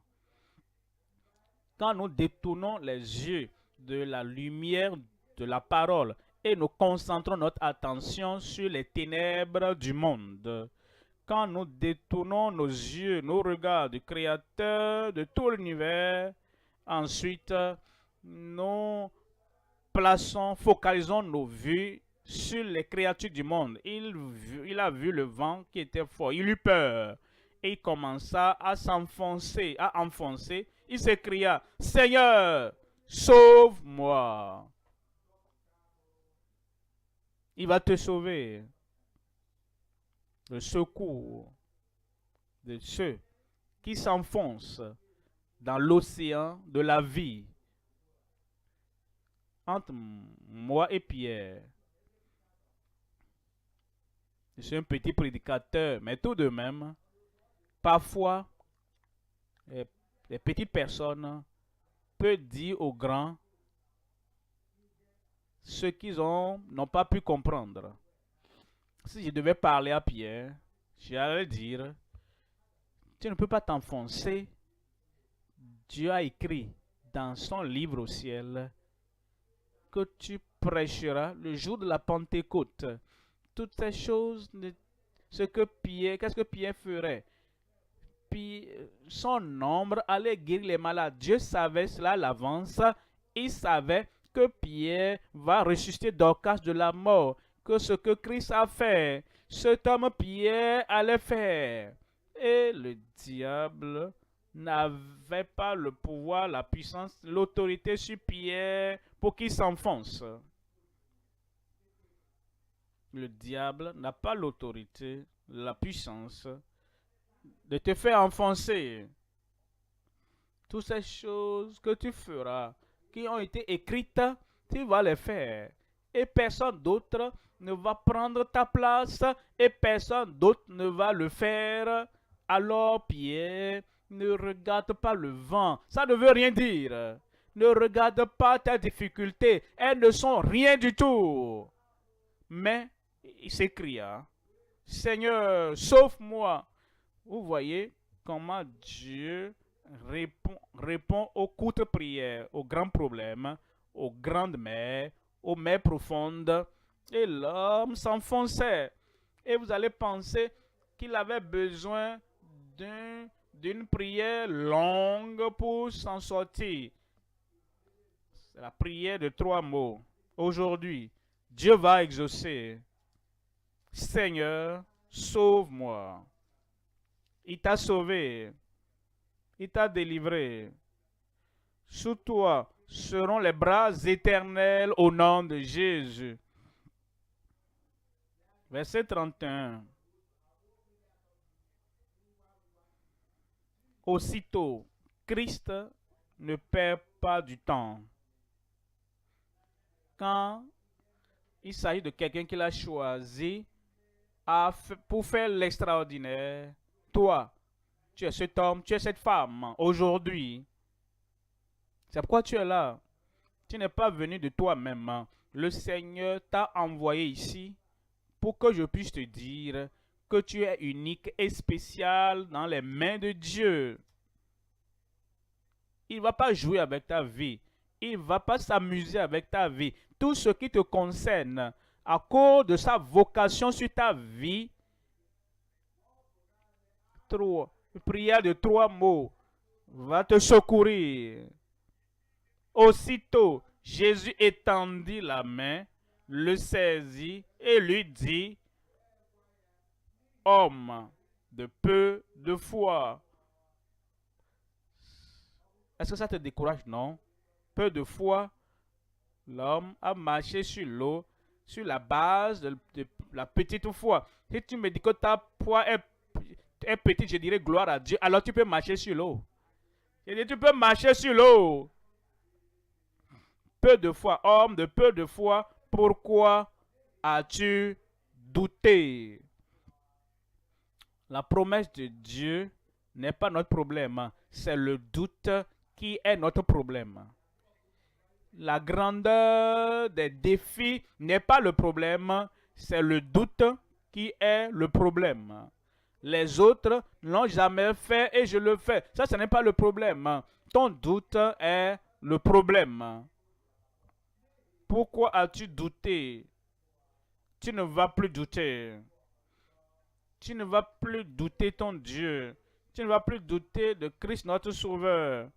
Quand nous détournons les yeux de la lumière de la parole et nous concentrons notre attention sur les ténèbres du monde. Quand nous détournons nos yeux, nos regards du Créateur de tout l'univers, ensuite nous focalisons nos vues sur les créatures du monde. Il a vu le vent qui était fort, il eut peur et il commença à s'enfoncer, à enfoncer. Il s'écria, Seigneur, sauve-moi. Il va te sauver. Le secours de ceux qui s'enfoncent dans l'océan de la vie. Entre moi et Pierre, je suis un petit prédicateur, mais tout de même, parfois, les petites personnes peuvent dire aux grands ce qu'ils n'ont pas pu comprendre. Si je devais parler à Pierre, j'allais dire, tu ne peux pas t'enfoncer. Dieu a écrit dans son livre au ciel que tu prêcheras le jour de la Pentecôte. Toutes ces choses qu'est-ce que Pierre ferait? Puis son ombre allait guérir les malades. Dieu savait cela à l'avance. Il savait que Pierre va ressusciter Dorcas de la mort. Que ce que Christ a fait, cet homme Pierre allait faire. Et le diable n'avait pas le pouvoir, la puissance, l'autorité sur Pierre pour qu'il s'enfonce. Le diable n'a pas l'autorité, la puissance de te faire enfoncer. Toutes ces choses que tu feras, qui ont été écrites, tu vas les faire. Et personne d'autre ne va prendre ta place et personne d'autre ne va le faire. Alors Pierre, ne regarde pas le vent. Ça ne veut rien dire. Ne regarde pas tes difficultés. Elles ne sont rien du tout. Mais il s'écria, Seigneur, sauve-moi. Vous voyez comment Dieu répond aux courtes prières, aux grands problèmes, aux grandes mers, aux mers profondes. Et l'homme s'enfonçait. Et vous allez penser qu'il avait besoin d'une prière longue pour s'en sortir. C'est la prière de 3 mots. Aujourd'hui, Dieu va exaucer. Seigneur, sauve-moi. Il t'a sauvé. Il t'a délivré. Sous toi seront les bras éternels au nom de Jésus. Verset 31. Aussitôt, Christ ne perd pas du temps. Quand il s'agit de quelqu'un qu'il a choisi pour faire l'extraordinaire, toi, tu es cet homme, tu es cette femme, aujourd'hui. C'est pourquoi tu es là. Tu n'es pas venu de toi-même. Le Seigneur t'a envoyé ici pour que je puisse te dire que tu es unique et spécial dans les mains de Dieu. Il ne va pas jouer avec ta vie. Il ne va pas s'amuser avec ta vie. Tout ce qui te concerne, à cause de sa vocation sur ta vie, prière de 3 mots va te secourir. Aussitôt, Jésus étendit la main, le saisit et lui dit, homme de peu de foi. Est-ce que ça te décourage? Non. Peu de foi, l'homme a marché sur l'eau, sur la base de la petite foi. Si tu me dis que ta foi est petite, je dirais gloire à Dieu, alors tu peux marcher sur l'eau. Je dis, tu peux marcher sur l'eau. Peu de foi, homme de peu de foi, pourquoi as-tu douté? La promesse de Dieu n'est pas notre problème, c'est le doute qui est notre problème. La grandeur des défis n'est pas le problème, c'est le doute qui est le problème. Les autres n'ont jamais fait et je le fais. Ça, ce n'est pas le problème. Ton doute est le problème. Pourquoi as-tu douté? Tu ne vas plus douter. Tu ne vas plus douter ton Dieu. Tu ne vas plus douter de Christ notre Sauveur.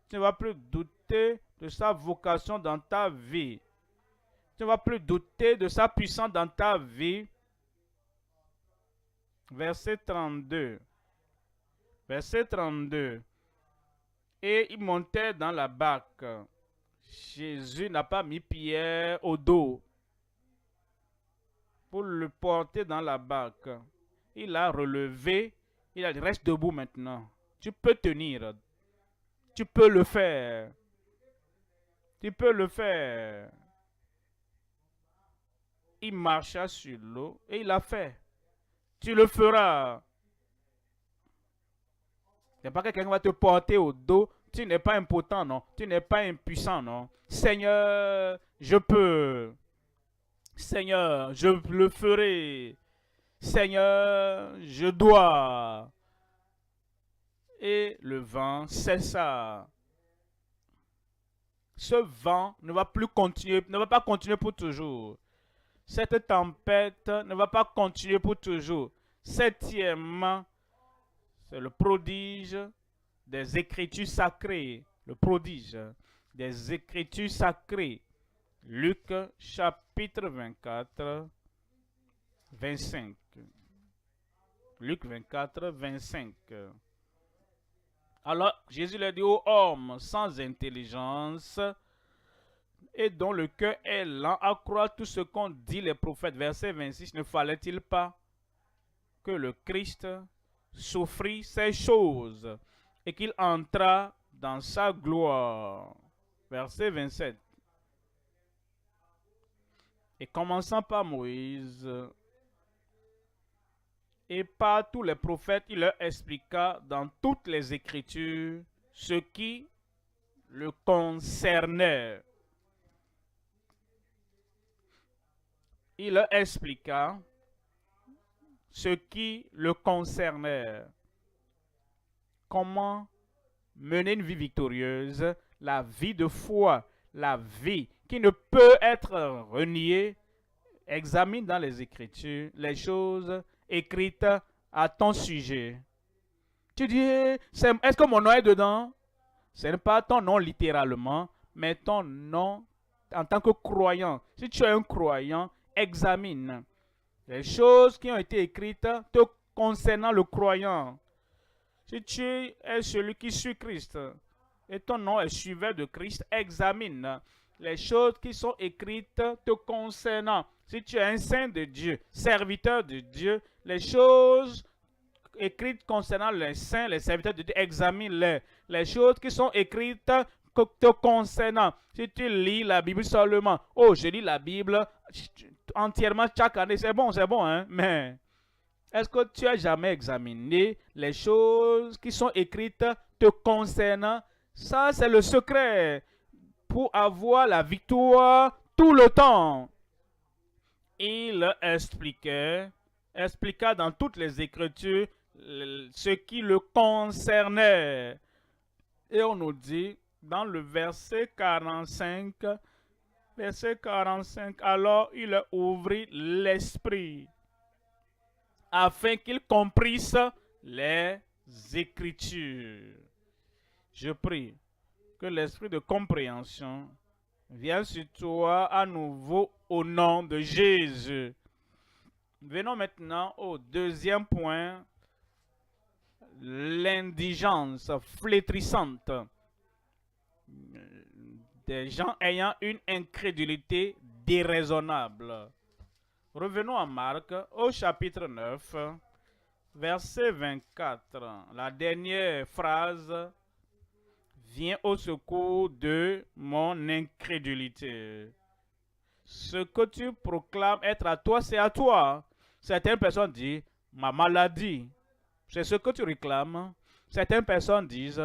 Tu ne vas plus douter de sa vocation dans ta vie. Tu ne vas plus douter de sa puissance dans ta vie. Verset 32. Verset 32. Et il montait dans la barque. Jésus n'a pas mis Pierre au dos pour le porter dans la barque. Il l'a relevé. Il a dit, reste debout maintenant. Tu peux tenir. Tu peux le faire. Tu peux le faire. Il marcha sur l'eau et il l'a fait. Tu le feras. Il n'y a pas quelqu'un qui va te porter au dos. Tu n'es pas impotent, non. Tu n'es pas impuissant, non. Seigneur, je peux. Seigneur, je le ferai. Seigneur, je dois. Et le vent cessa. Ce vent ne va plus continuer, ne va pas continuer pour toujours. Cette tempête ne va pas continuer pour toujours. Septièmement, c'est le prodige des Écritures sacrées. Le prodige des Écritures sacrées. Luc chapitre 24, 25. Luc 24, 25. Alors Jésus leur dit aux hommes sans intelligence et dont le cœur est lent à croire tout ce qu'ont dit les prophètes. Verset 26, ne fallait-il pas que le Christ souffrit ces choses et qu'il entra dans sa gloire. Verset 27. Et commençant par Moïse et par tous les prophètes, il leur expliqua dans toutes les Écritures ce qui le concernait. Il leur expliqua ce qui le concernait. Comment mener une vie victorieuse, la vie de foi, la vie qui ne peut être reniée. Examine dans les Écritures les choses écrites à ton sujet. Tu dis, est-ce que mon nom est dedans? Ce n'est pas ton nom littéralement, mais ton nom en tant que croyant. Si tu es un croyant, examine les choses qui ont été écrites te concernant le croyant. Si tu es celui qui suit Christ et ton nom est suiveur de Christ, examine les choses qui sont écrites te concernant. Si tu es un saint de Dieu, serviteur de Dieu, les choses écrites concernant les saints, les serviteurs de Dieu, examine-les. Les choses qui sont écrites te concernant. Si tu lis la Bible seulement, oh, je lis la Bible entièrement chaque année, c'est bon, hein, mais est-ce que tu as jamais examiné les choses qui sont écrites te concernant? Ça, c'est le secret pour avoir la victoire tout le temps. Il expliqua dans toutes les Écritures ce qui le concernait. Et on nous dit dans le verset 45, alors il ouvrit l'esprit afin qu'il comprisse les Écritures. Je prie que l'esprit de compréhension vienne sur toi à nouveau au nom de Jésus. Venons maintenant au deuxième point, l'indigence flétrissante des gens ayant une incrédulité déraisonnable. Revenons à Marc au chapitre 9, verset 24. La dernière phrase vient au secours de mon incrédulité. Ce que tu proclames être à toi, c'est à toi. Certaines personnes disent, ma maladie, c'est ce que tu réclames. Certaines personnes disent,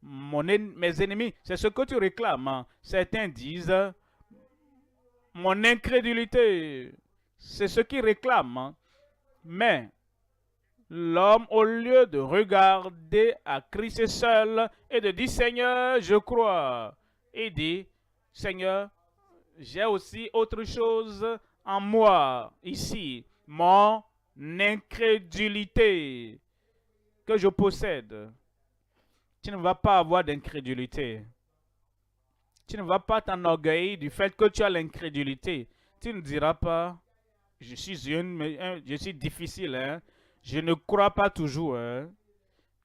mes ennemis, c'est ce que tu réclames. Certains disent, mon incrédulité, c'est ce qu'ils réclament. Mais l'homme, au lieu de regarder à Christ seul et de dire, Seigneur, je crois, il dit, Seigneur, j'ai aussi autre chose en moi, ici, mon incrédulité que je possède. Tu ne vas pas avoir d'incrédulité. Tu ne vas pas t'enorgueillir du fait que tu as l'incrédulité. Tu ne diras pas, je suis difficile, hein? Je ne crois pas toujours. Hein?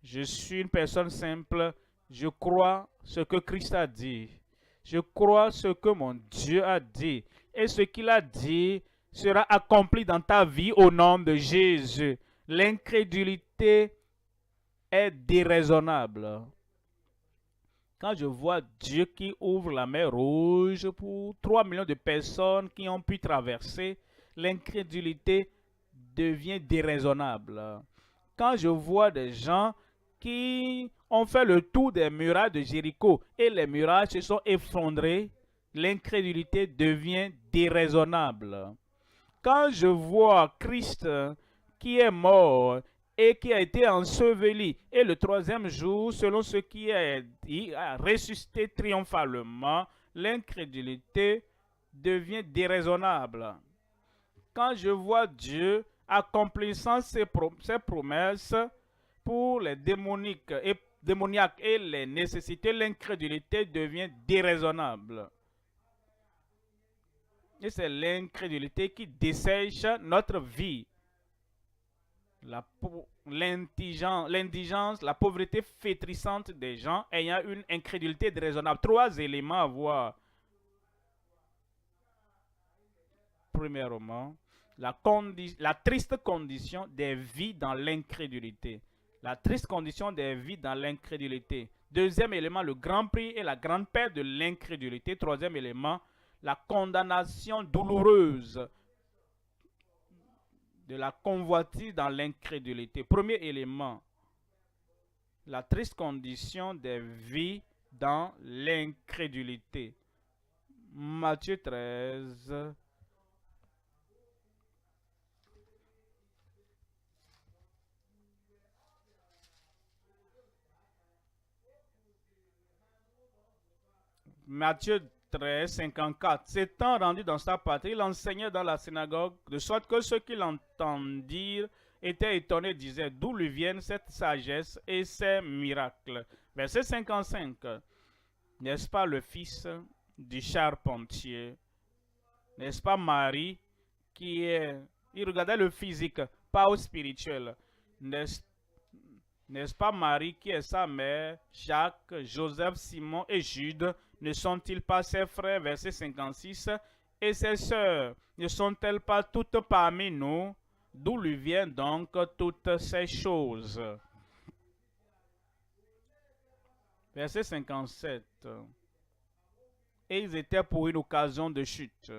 Je suis une personne simple. Je crois ce que Christ a dit. Je crois ce que mon Dieu a dit. Et ce qu'il a dit sera accompli dans ta vie au nom de Jésus. L'incrédulité est déraisonnable. Quand je vois Dieu qui ouvre la mer Rouge pour 3 millions de personnes qui ont pu traverser, l'incrédulité devient déraisonnable. Quand je vois des gens qui ont fait le tour des murailles de Jéricho et les murailles se sont effondrées, l'incrédulité devient déraisonnable. Quand je vois Christ qui est mort et qui a été enseveli, et le troisième jour, selon ce qui est dit, a ressuscité triomphalement, l'incrédulité devient déraisonnable. Quand je vois Dieu accomplissant ses promesses pour les démoniaques et les nécessités, l'incrédulité devient déraisonnable. Et c'est l'incrédulité qui dessèche notre vie. L'indigence, la pauvreté flétrissante des gens ayant une incrédulité déraisonnable. 3 éléments à voir. Premièrement, la triste condition des vies dans l'incrédulité. La triste condition des vies dans l'incrédulité. Deuxième élément, le grand prix et la grande perte de l'incrédulité. Troisième élément, la condamnation douloureuse de la convoitise dans l'incrédulité. Premier élément, la triste condition des vies dans l'incrédulité. Matthieu 13. Matthieu 13, 54. S'étant rendu dans sa patrie, il enseignait dans la synagogue, de sorte que ceux qui l'entendirent étaient étonnés et disaient, d'où lui viennent cette sagesse et ces miracles. Verset 55. N'est-ce pas le fils du charpentier? N'est-ce pas Marie qui est... Il regardait le physique, pas au spirituel. N'est-ce pas Marie qui est sa mère, Jacques, Joseph, Simon et Jude? Ne sont-ils pas ses frères? Verset 56. Et ses sœurs, ne sont-elles pas toutes parmi nous? D'où lui viennent donc toutes ces choses? Verset 57. Et ils étaient pour une occasion de chute.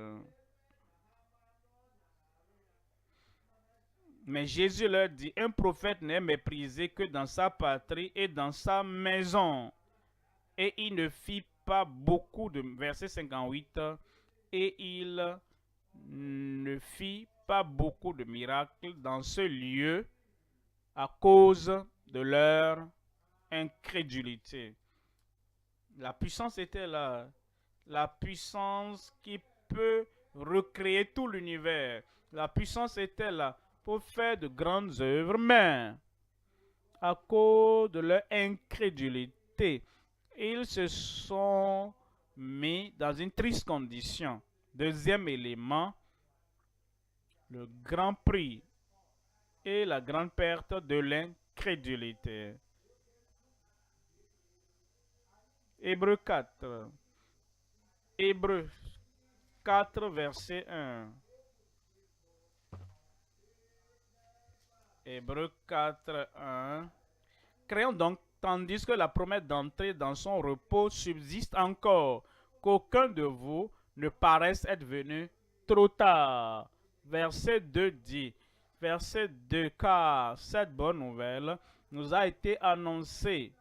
Mais Jésus leur dit, un prophète n'est méprisé que dans sa patrie et dans sa maison. Et il ne fit pas beaucoup de... Verset 58. Et il ne fit pas beaucoup de miracles dans ce lieu à cause de leur incrédulité. La puissance était là. La puissance qui peut recréer tout l'univers. La puissance était là pour faire de grandes œuvres, mais à cause de leur incrédulité, ils se sont mis dans une triste condition. Deuxième élément, le grand prix et la grande perte de l'incrédulité. Hébreux 4. Hébreux 4, verset 1. Hébreux 4, 1. Créons donc, tandis que la promesse d'entrer dans son repos subsiste encore, qu'aucun de vous ne paraisse être venu trop tard. Verset 2 dit, verset 2, car cette bonne nouvelle nous a été annoncée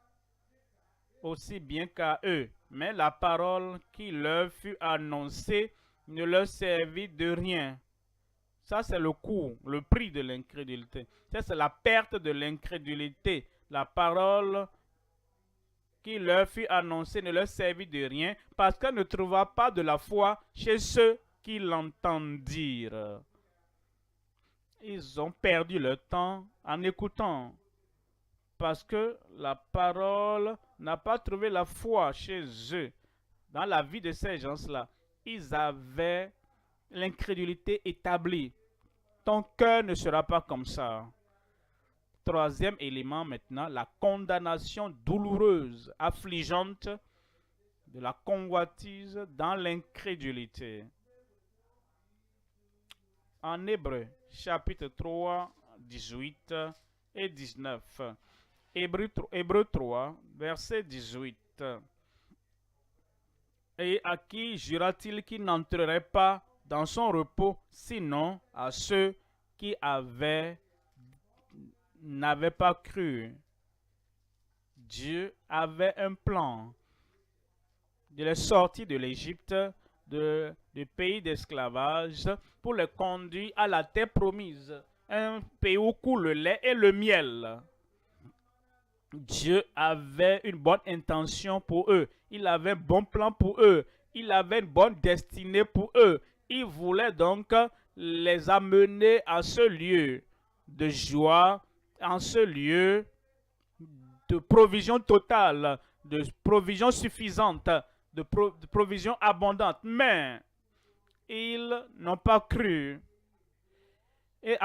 aussi bien qu'à eux, mais la parole qui leur fut annoncée ne leur servit de rien. Ça, c'est le coût, le prix de l'incrédulité. Ça, c'est la perte de l'incrédulité. La parole qui leur fut annoncée ne leur servit de rien parce qu'elle ne trouva pas de la foi chez ceux qui l'entendirent. Ils ont perdu leur temps en écoutant parce que la parole n'a pas trouvé la foi chez eux. Dans la vie de ces gens-là, ils avaient l'incrédulité établie. Ton cœur ne sera pas comme ça. Troisième élément maintenant, la condamnation douloureuse, affligeante de la convoitise dans l'incrédulité. En Hébreux, chapitre 3, 18 et 19. Hébreux 3, verset 18. Et à qui jura-t-il qu'il n'entrerait pas dans son repos, sinon à ceux qui n'avaient pas cru? Dieu avait un plan de les sortir de l'Égypte, du pays d'esclavage, pour les conduire à la terre promise, un pays où coule le lait et le miel. Dieu avait une bonne intention pour eux. Il avait un bon plan pour eux. Il avait une bonne destinée pour eux. Il voulait donc les amener à ce lieu de joie, en ce lieu de provision totale, de provision suffisante, de provision abondante. Mais ils n'ont pas cru. Et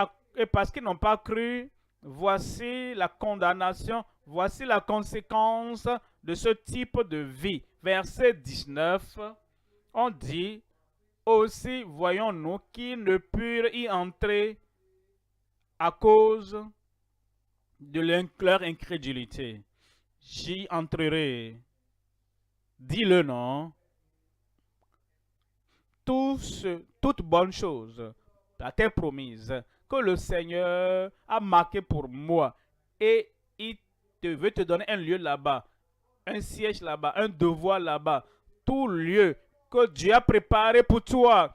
parce qu'ils n'ont pas cru, voici la condamnation, voici la conséquence de ce type de vie. Verset 19, on dit, aussi voyons-nous qu'ils ne purent y entrer à cause de leur incrédulité. J'y entrerai. Dis-le non. Toute bonne chose, la terre promise, que le Seigneur a marqué pour moi, et il veut te donner un lieu là-bas, un siège là-bas, un devoir là-bas, tout lieu que Dieu a préparé pour toi,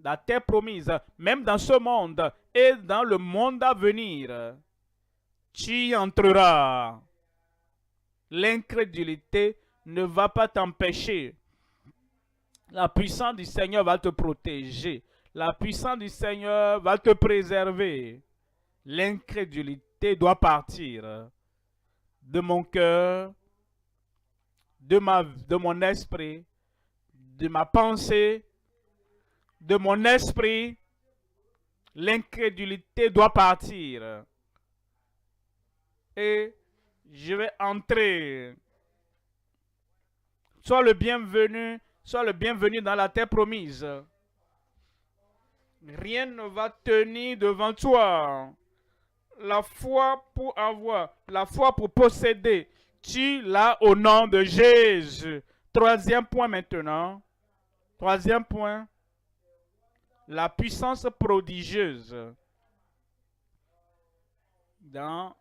la terre promise, même dans ce monde et dans le monde à venir, tu y entreras. L'incrédulité ne va pas t'empêcher. La puissance du Seigneur va te protéger. La puissance du Seigneur va te préserver. L'incrédulité doit partir de mon cœur, de mon esprit, de ma pensée, de mon esprit. L'incrédulité doit partir. Et je vais entrer. Sois le bienvenu dans la terre promise. Rien ne va tenir devant toi. La foi pour avoir, la foi pour posséder, tu l'as au nom de Jésus. Troisième point maintenant. Troisième point. La puissance prodigieuse dans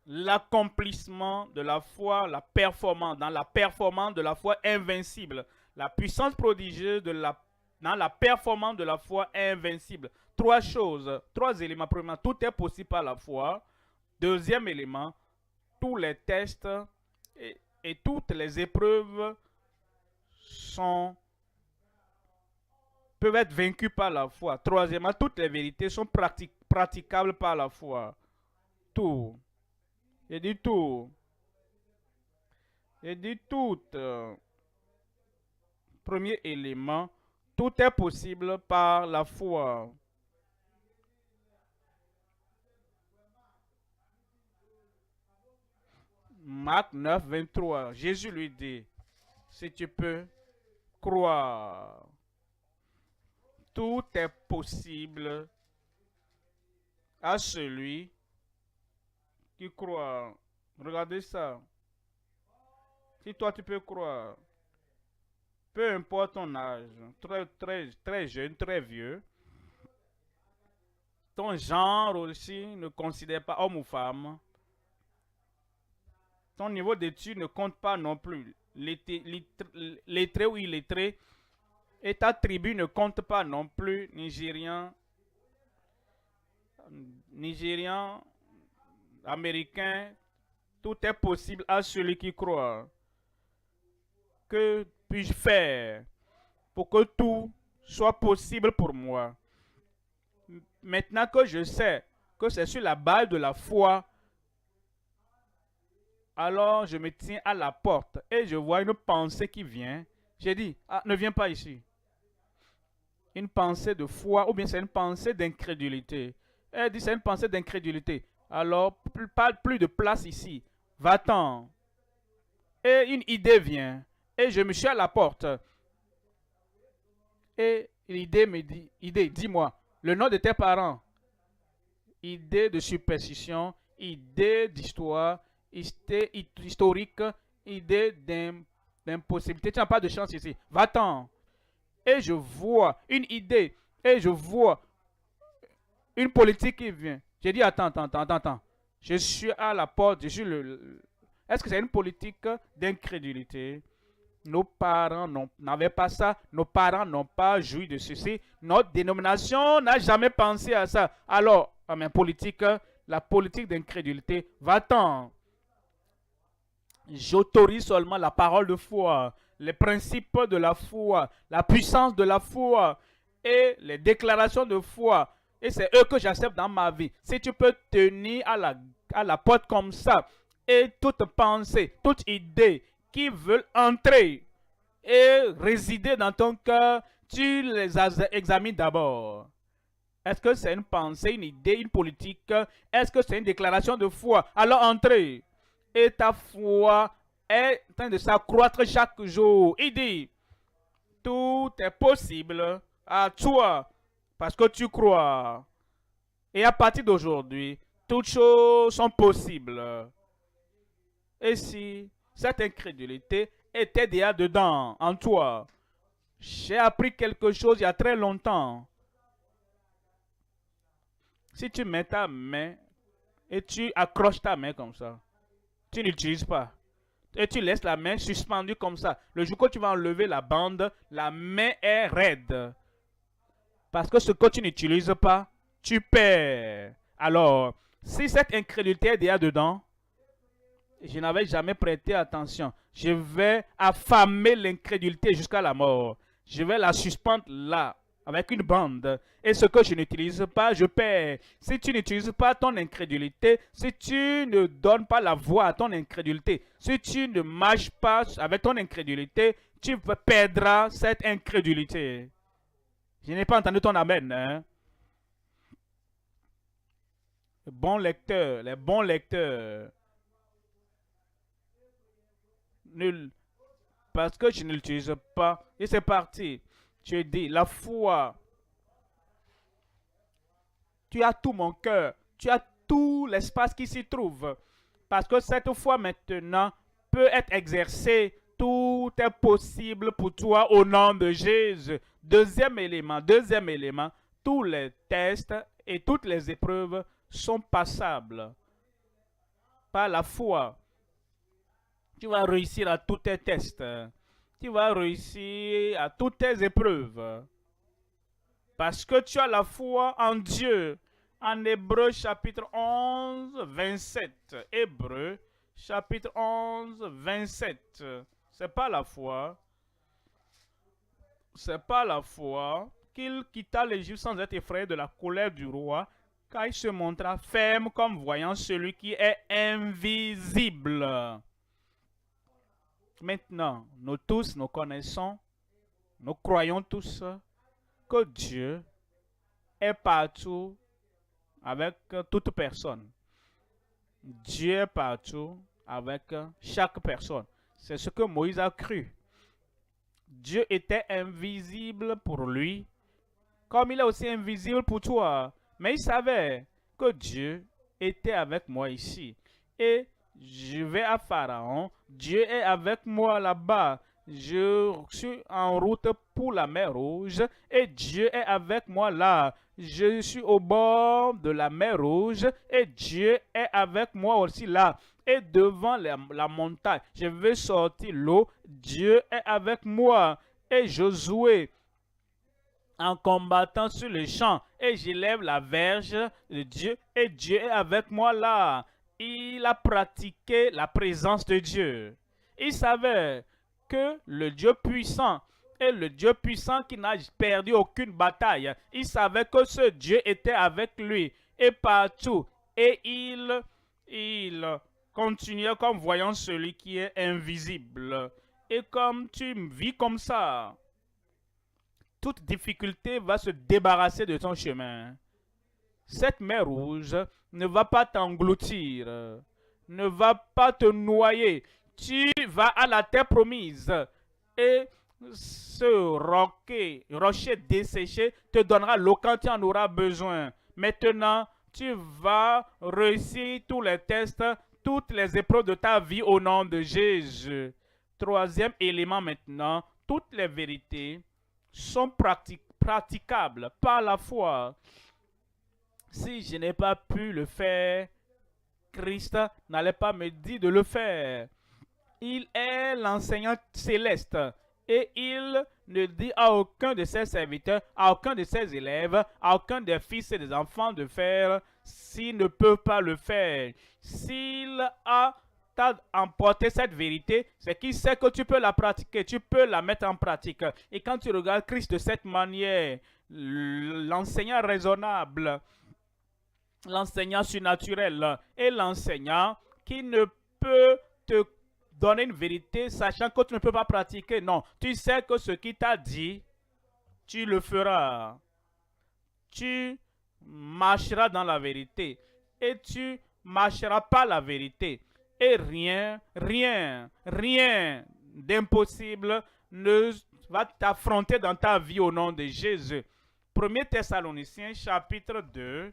l'accomplissement de la foi, dans la performance de la foi invincible. La puissance prodigieuse dans la performance de la foi invincible. Trois choses, trois éléments. Premièrement, tout est possible par la foi. Deuxième élément, tous les tests et toutes les épreuves peuvent être vaincus par la foi. Troisièmement, toutes les vérités sont praticables par la foi. Tout. J'ai dit tout. J'ai dit tout. Premier élément, tout est possible par la foi. Marc 9, 23. Jésus lui dit, si tu peux croire, tout est possible à celui qui croit. Regardez ça. Si toi tu peux croire, peu importe ton âge, très jeune, très vieux, ton genre aussi ne considère pas homme ou femme, ton niveau d'études ne compte pas non plus, lettré ou illettré, et ta tribu ne compte pas non plus, Nigérian, Américain, tout est possible à celui qui croit. Que puis-je faire pour que tout soit possible pour moi? Maintenant que je sais que c'est sur la base de la foi, alors je me tiens à la porte et je vois une pensée qui vient. J'ai dit, ah, ne viens pas ici. Une pensée de foi ou bien c'est une pensée d'incrédulité. Elle dit, c'est une pensée d'incrédulité. Alors, plus de place ici. Va-t'en. Et une idée vient. Et je me suis à la porte. Et l'idée me dit, dis-moi, le nom de tes parents. Idée de superstition, idée d'histoire, idée historique, idée d'impossibilité. Tu n'as pas de chance ici. Va-t'en. Et je vois une idée. Et je vois une politique qui vient. J'ai dit, attends. Je suis à la porte. Est-ce que c'est une politique d'incrédulité? Nos parents n'avaient pas ça. Nos parents n'ont pas joui de ceci. Notre dénomination n'a jamais pensé à ça. Alors, la politique d'incrédulité, va-t'en. J'autorise seulement la parole de foi, les principes de la foi, la puissance de la foi. et les déclarations de foi. Et c'est eux que j'accepte dans ma vie. Si tu peux tenir à la porte comme ça, et toute pensée, toute idée qui veulent entrer et résider dans ton cœur, tu les examines d'abord. Est-ce que c'est une pensée, une idée, une politique? Est-ce que c'est une déclaration de foi? Alors entrez. Et ta foi est en train de s'accroître chaque jour. Il dit, tout est possible à toi parce que tu crois. Et à partir d'aujourd'hui, toutes choses sont possibles. Et si cette incrédulité était déjà dedans, en toi, j'ai appris quelque chose il y a très longtemps. Si tu mets ta main et tu accroches ta main comme ça, tu n'utilises pas. Et tu laisses la main suspendue comme ça. Le jour que tu vas enlever la bande, la main est raide. Parce que ce que tu n'utilises pas, tu perds. Alors, si cette incrédulité est déjà dedans, je n'avais jamais prêté attention. Je vais affamer l'incrédulité jusqu'à la mort. Je vais la suspendre là, avec une bande. Et ce que je n'utilise pas, je perds. Si tu n'utilises pas ton incrédulité, si tu ne donnes pas la voix à ton incrédulité, si tu ne marches pas avec ton incrédulité, tu perdras cette incrédulité. Je n'ai pas entendu ton amen. Hein? Les bons lecteurs, nul. Parce que je ne l'utilise pas. Et c'est parti. Tu dis, la foi. Tu as tout mon cœur. Tu as tout l'espace qui s'y trouve. Parce que cette foi maintenant peut être exercée. Tout est possible pour toi au nom de Jésus. Deuxième élément. Tous les tests et toutes les épreuves sont passables. Par la foi. Tu vas réussir à tous tes tests. Tu vas réussir à toutes tes épreuves. Parce que tu as la foi en Dieu. En Hébreu chapitre 11, 27. Hébreu chapitre 11, 27. C'est pas la foi. C'est pas la foi qu'il quitta l'Égypte sans être effrayé de la colère du roi, car il se montra ferme comme voyant celui qui est invisible. Maintenant, nous tous, nous connaissons, nous croyons tous que Dieu est partout avec toute personne. Dieu est partout avec chaque personne. C'est ce que Moïse a cru. Dieu était invisible pour lui, comme il est aussi invisible pour toi. Mais il savait que Dieu était avec moi ici. Et je vais à Pharaon. Dieu est avec moi là-bas. Je suis en route pour la mer Rouge et Dieu est avec moi là. Je suis au bord de la mer Rouge et Dieu est avec moi aussi là. Et devant la montagne, je vais sortir l'eau. Dieu est avec moi. Et Josué, en combattant sur le champ, et j'élève la verge de Dieu et Dieu est avec moi là. Il a pratiqué la présence de Dieu. Il savait que le Dieu puissant est le Dieu puissant qui n'a perdu aucune bataille. Il savait que ce Dieu était avec lui et partout. Et il continuait comme voyant celui qui est invisible. Et comme tu vis comme ça, toute difficulté va se débarrasser de ton chemin. Cette mer rouge ne va pas t'engloutir, ne va pas te noyer. Tu vas à la terre promise et ce rocher desséché te donnera l'eau quand tu en auras besoin. Maintenant, tu vas réussir tous les tests, toutes les épreuves de ta vie au nom de Jésus. Troisième élément maintenant, toutes les vérités sont praticables par la foi. Si je n'ai pas pu le faire, Christ n'allait pas me dire de le faire. Il est l'enseignant céleste et il ne dit à aucun de ses serviteurs, à aucun de ses élèves, à aucun des fils et des enfants de faire s'il ne peut pas le faire. S'il t'a emporté cette vérité, c'est qu'il sait que tu peux la pratiquer, tu peux la mettre en pratique. Et quand tu regardes Christ de cette manière, l'enseignant raisonnable, l'enseignant surnaturel et l'enseignant qui ne peut te donner une vérité sachant que tu ne peux pas pratiquer. Non, tu sais que ce qu'il t'a dit, tu le feras. Tu marcheras dans la vérité et tu marcheras pas la vérité. Et rien d'impossible ne va t'affronter dans ta vie au nom de Jésus. 1 Thessaloniciens chapitre 2,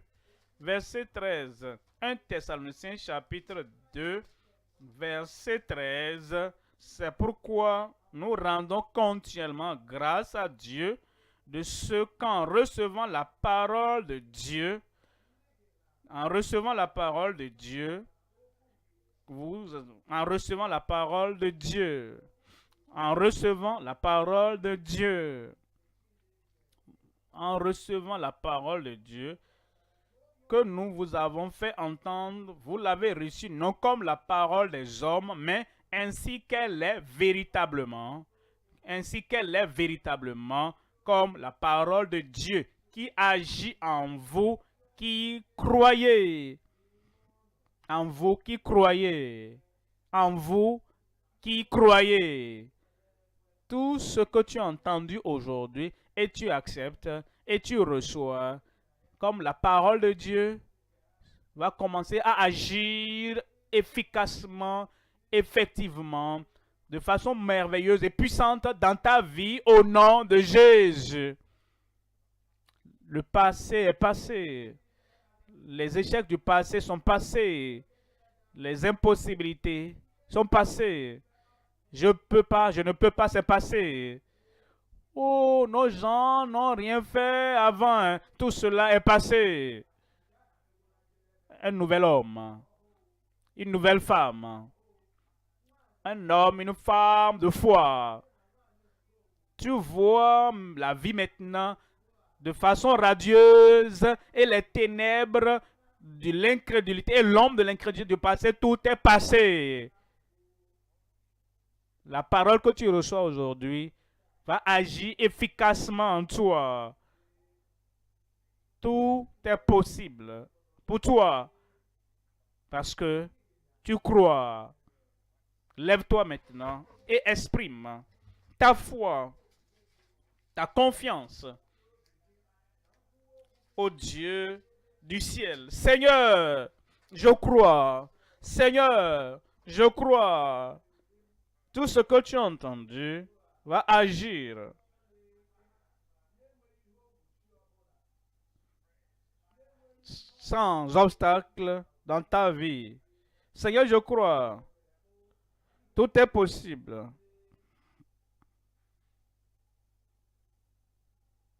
verset 13. 1 Thessaloniciens chapitre 2, verset 13. C'est pourquoi nous rendons continuellement grâce à Dieu de ce qu'en recevant la parole de Dieu, en recevant la parole de Dieu, en recevant la parole de Dieu, en recevant la parole de Dieu, en recevant la parole de Dieu, que nous vous avons fait entendre, vous l'avez reçue non comme la parole des hommes, mais ainsi qu'elle est véritablement, comme la parole de Dieu qui agit en vous qui croyez. En vous qui croyez. En vous qui croyez. Tout ce que tu as entendu aujourd'hui et tu acceptes et tu reçois comme la parole de Dieu va commencer à agir efficacement, effectivement, de façon merveilleuse et puissante dans ta vie au nom de Jésus. Le passé est passé. Les échecs du passé sont passés. Les impossibilités sont passées. Je ne peux pas, c'est passé. Oh, nos gens n'ont rien fait avant. Hein. Tout cela est passé. Un nouvel homme, une nouvelle femme, un homme, une femme de foi. Tu vois la vie maintenant de façon radieuse et les ténèbres de l'incrédulité et l'ombre de l'incrédulité du passé, tout est passé. La parole que tu reçois aujourd'hui va agir efficacement en toi. Tout est possible pour toi parce que tu crois. Lève-toi maintenant et exprime ta foi, ta confiance au Dieu du ciel. Seigneur, je crois. Seigneur, je crois. Tout ce que tu as entendu va agir. Sans obstacle dans ta vie. Seigneur, je crois. Tout est possible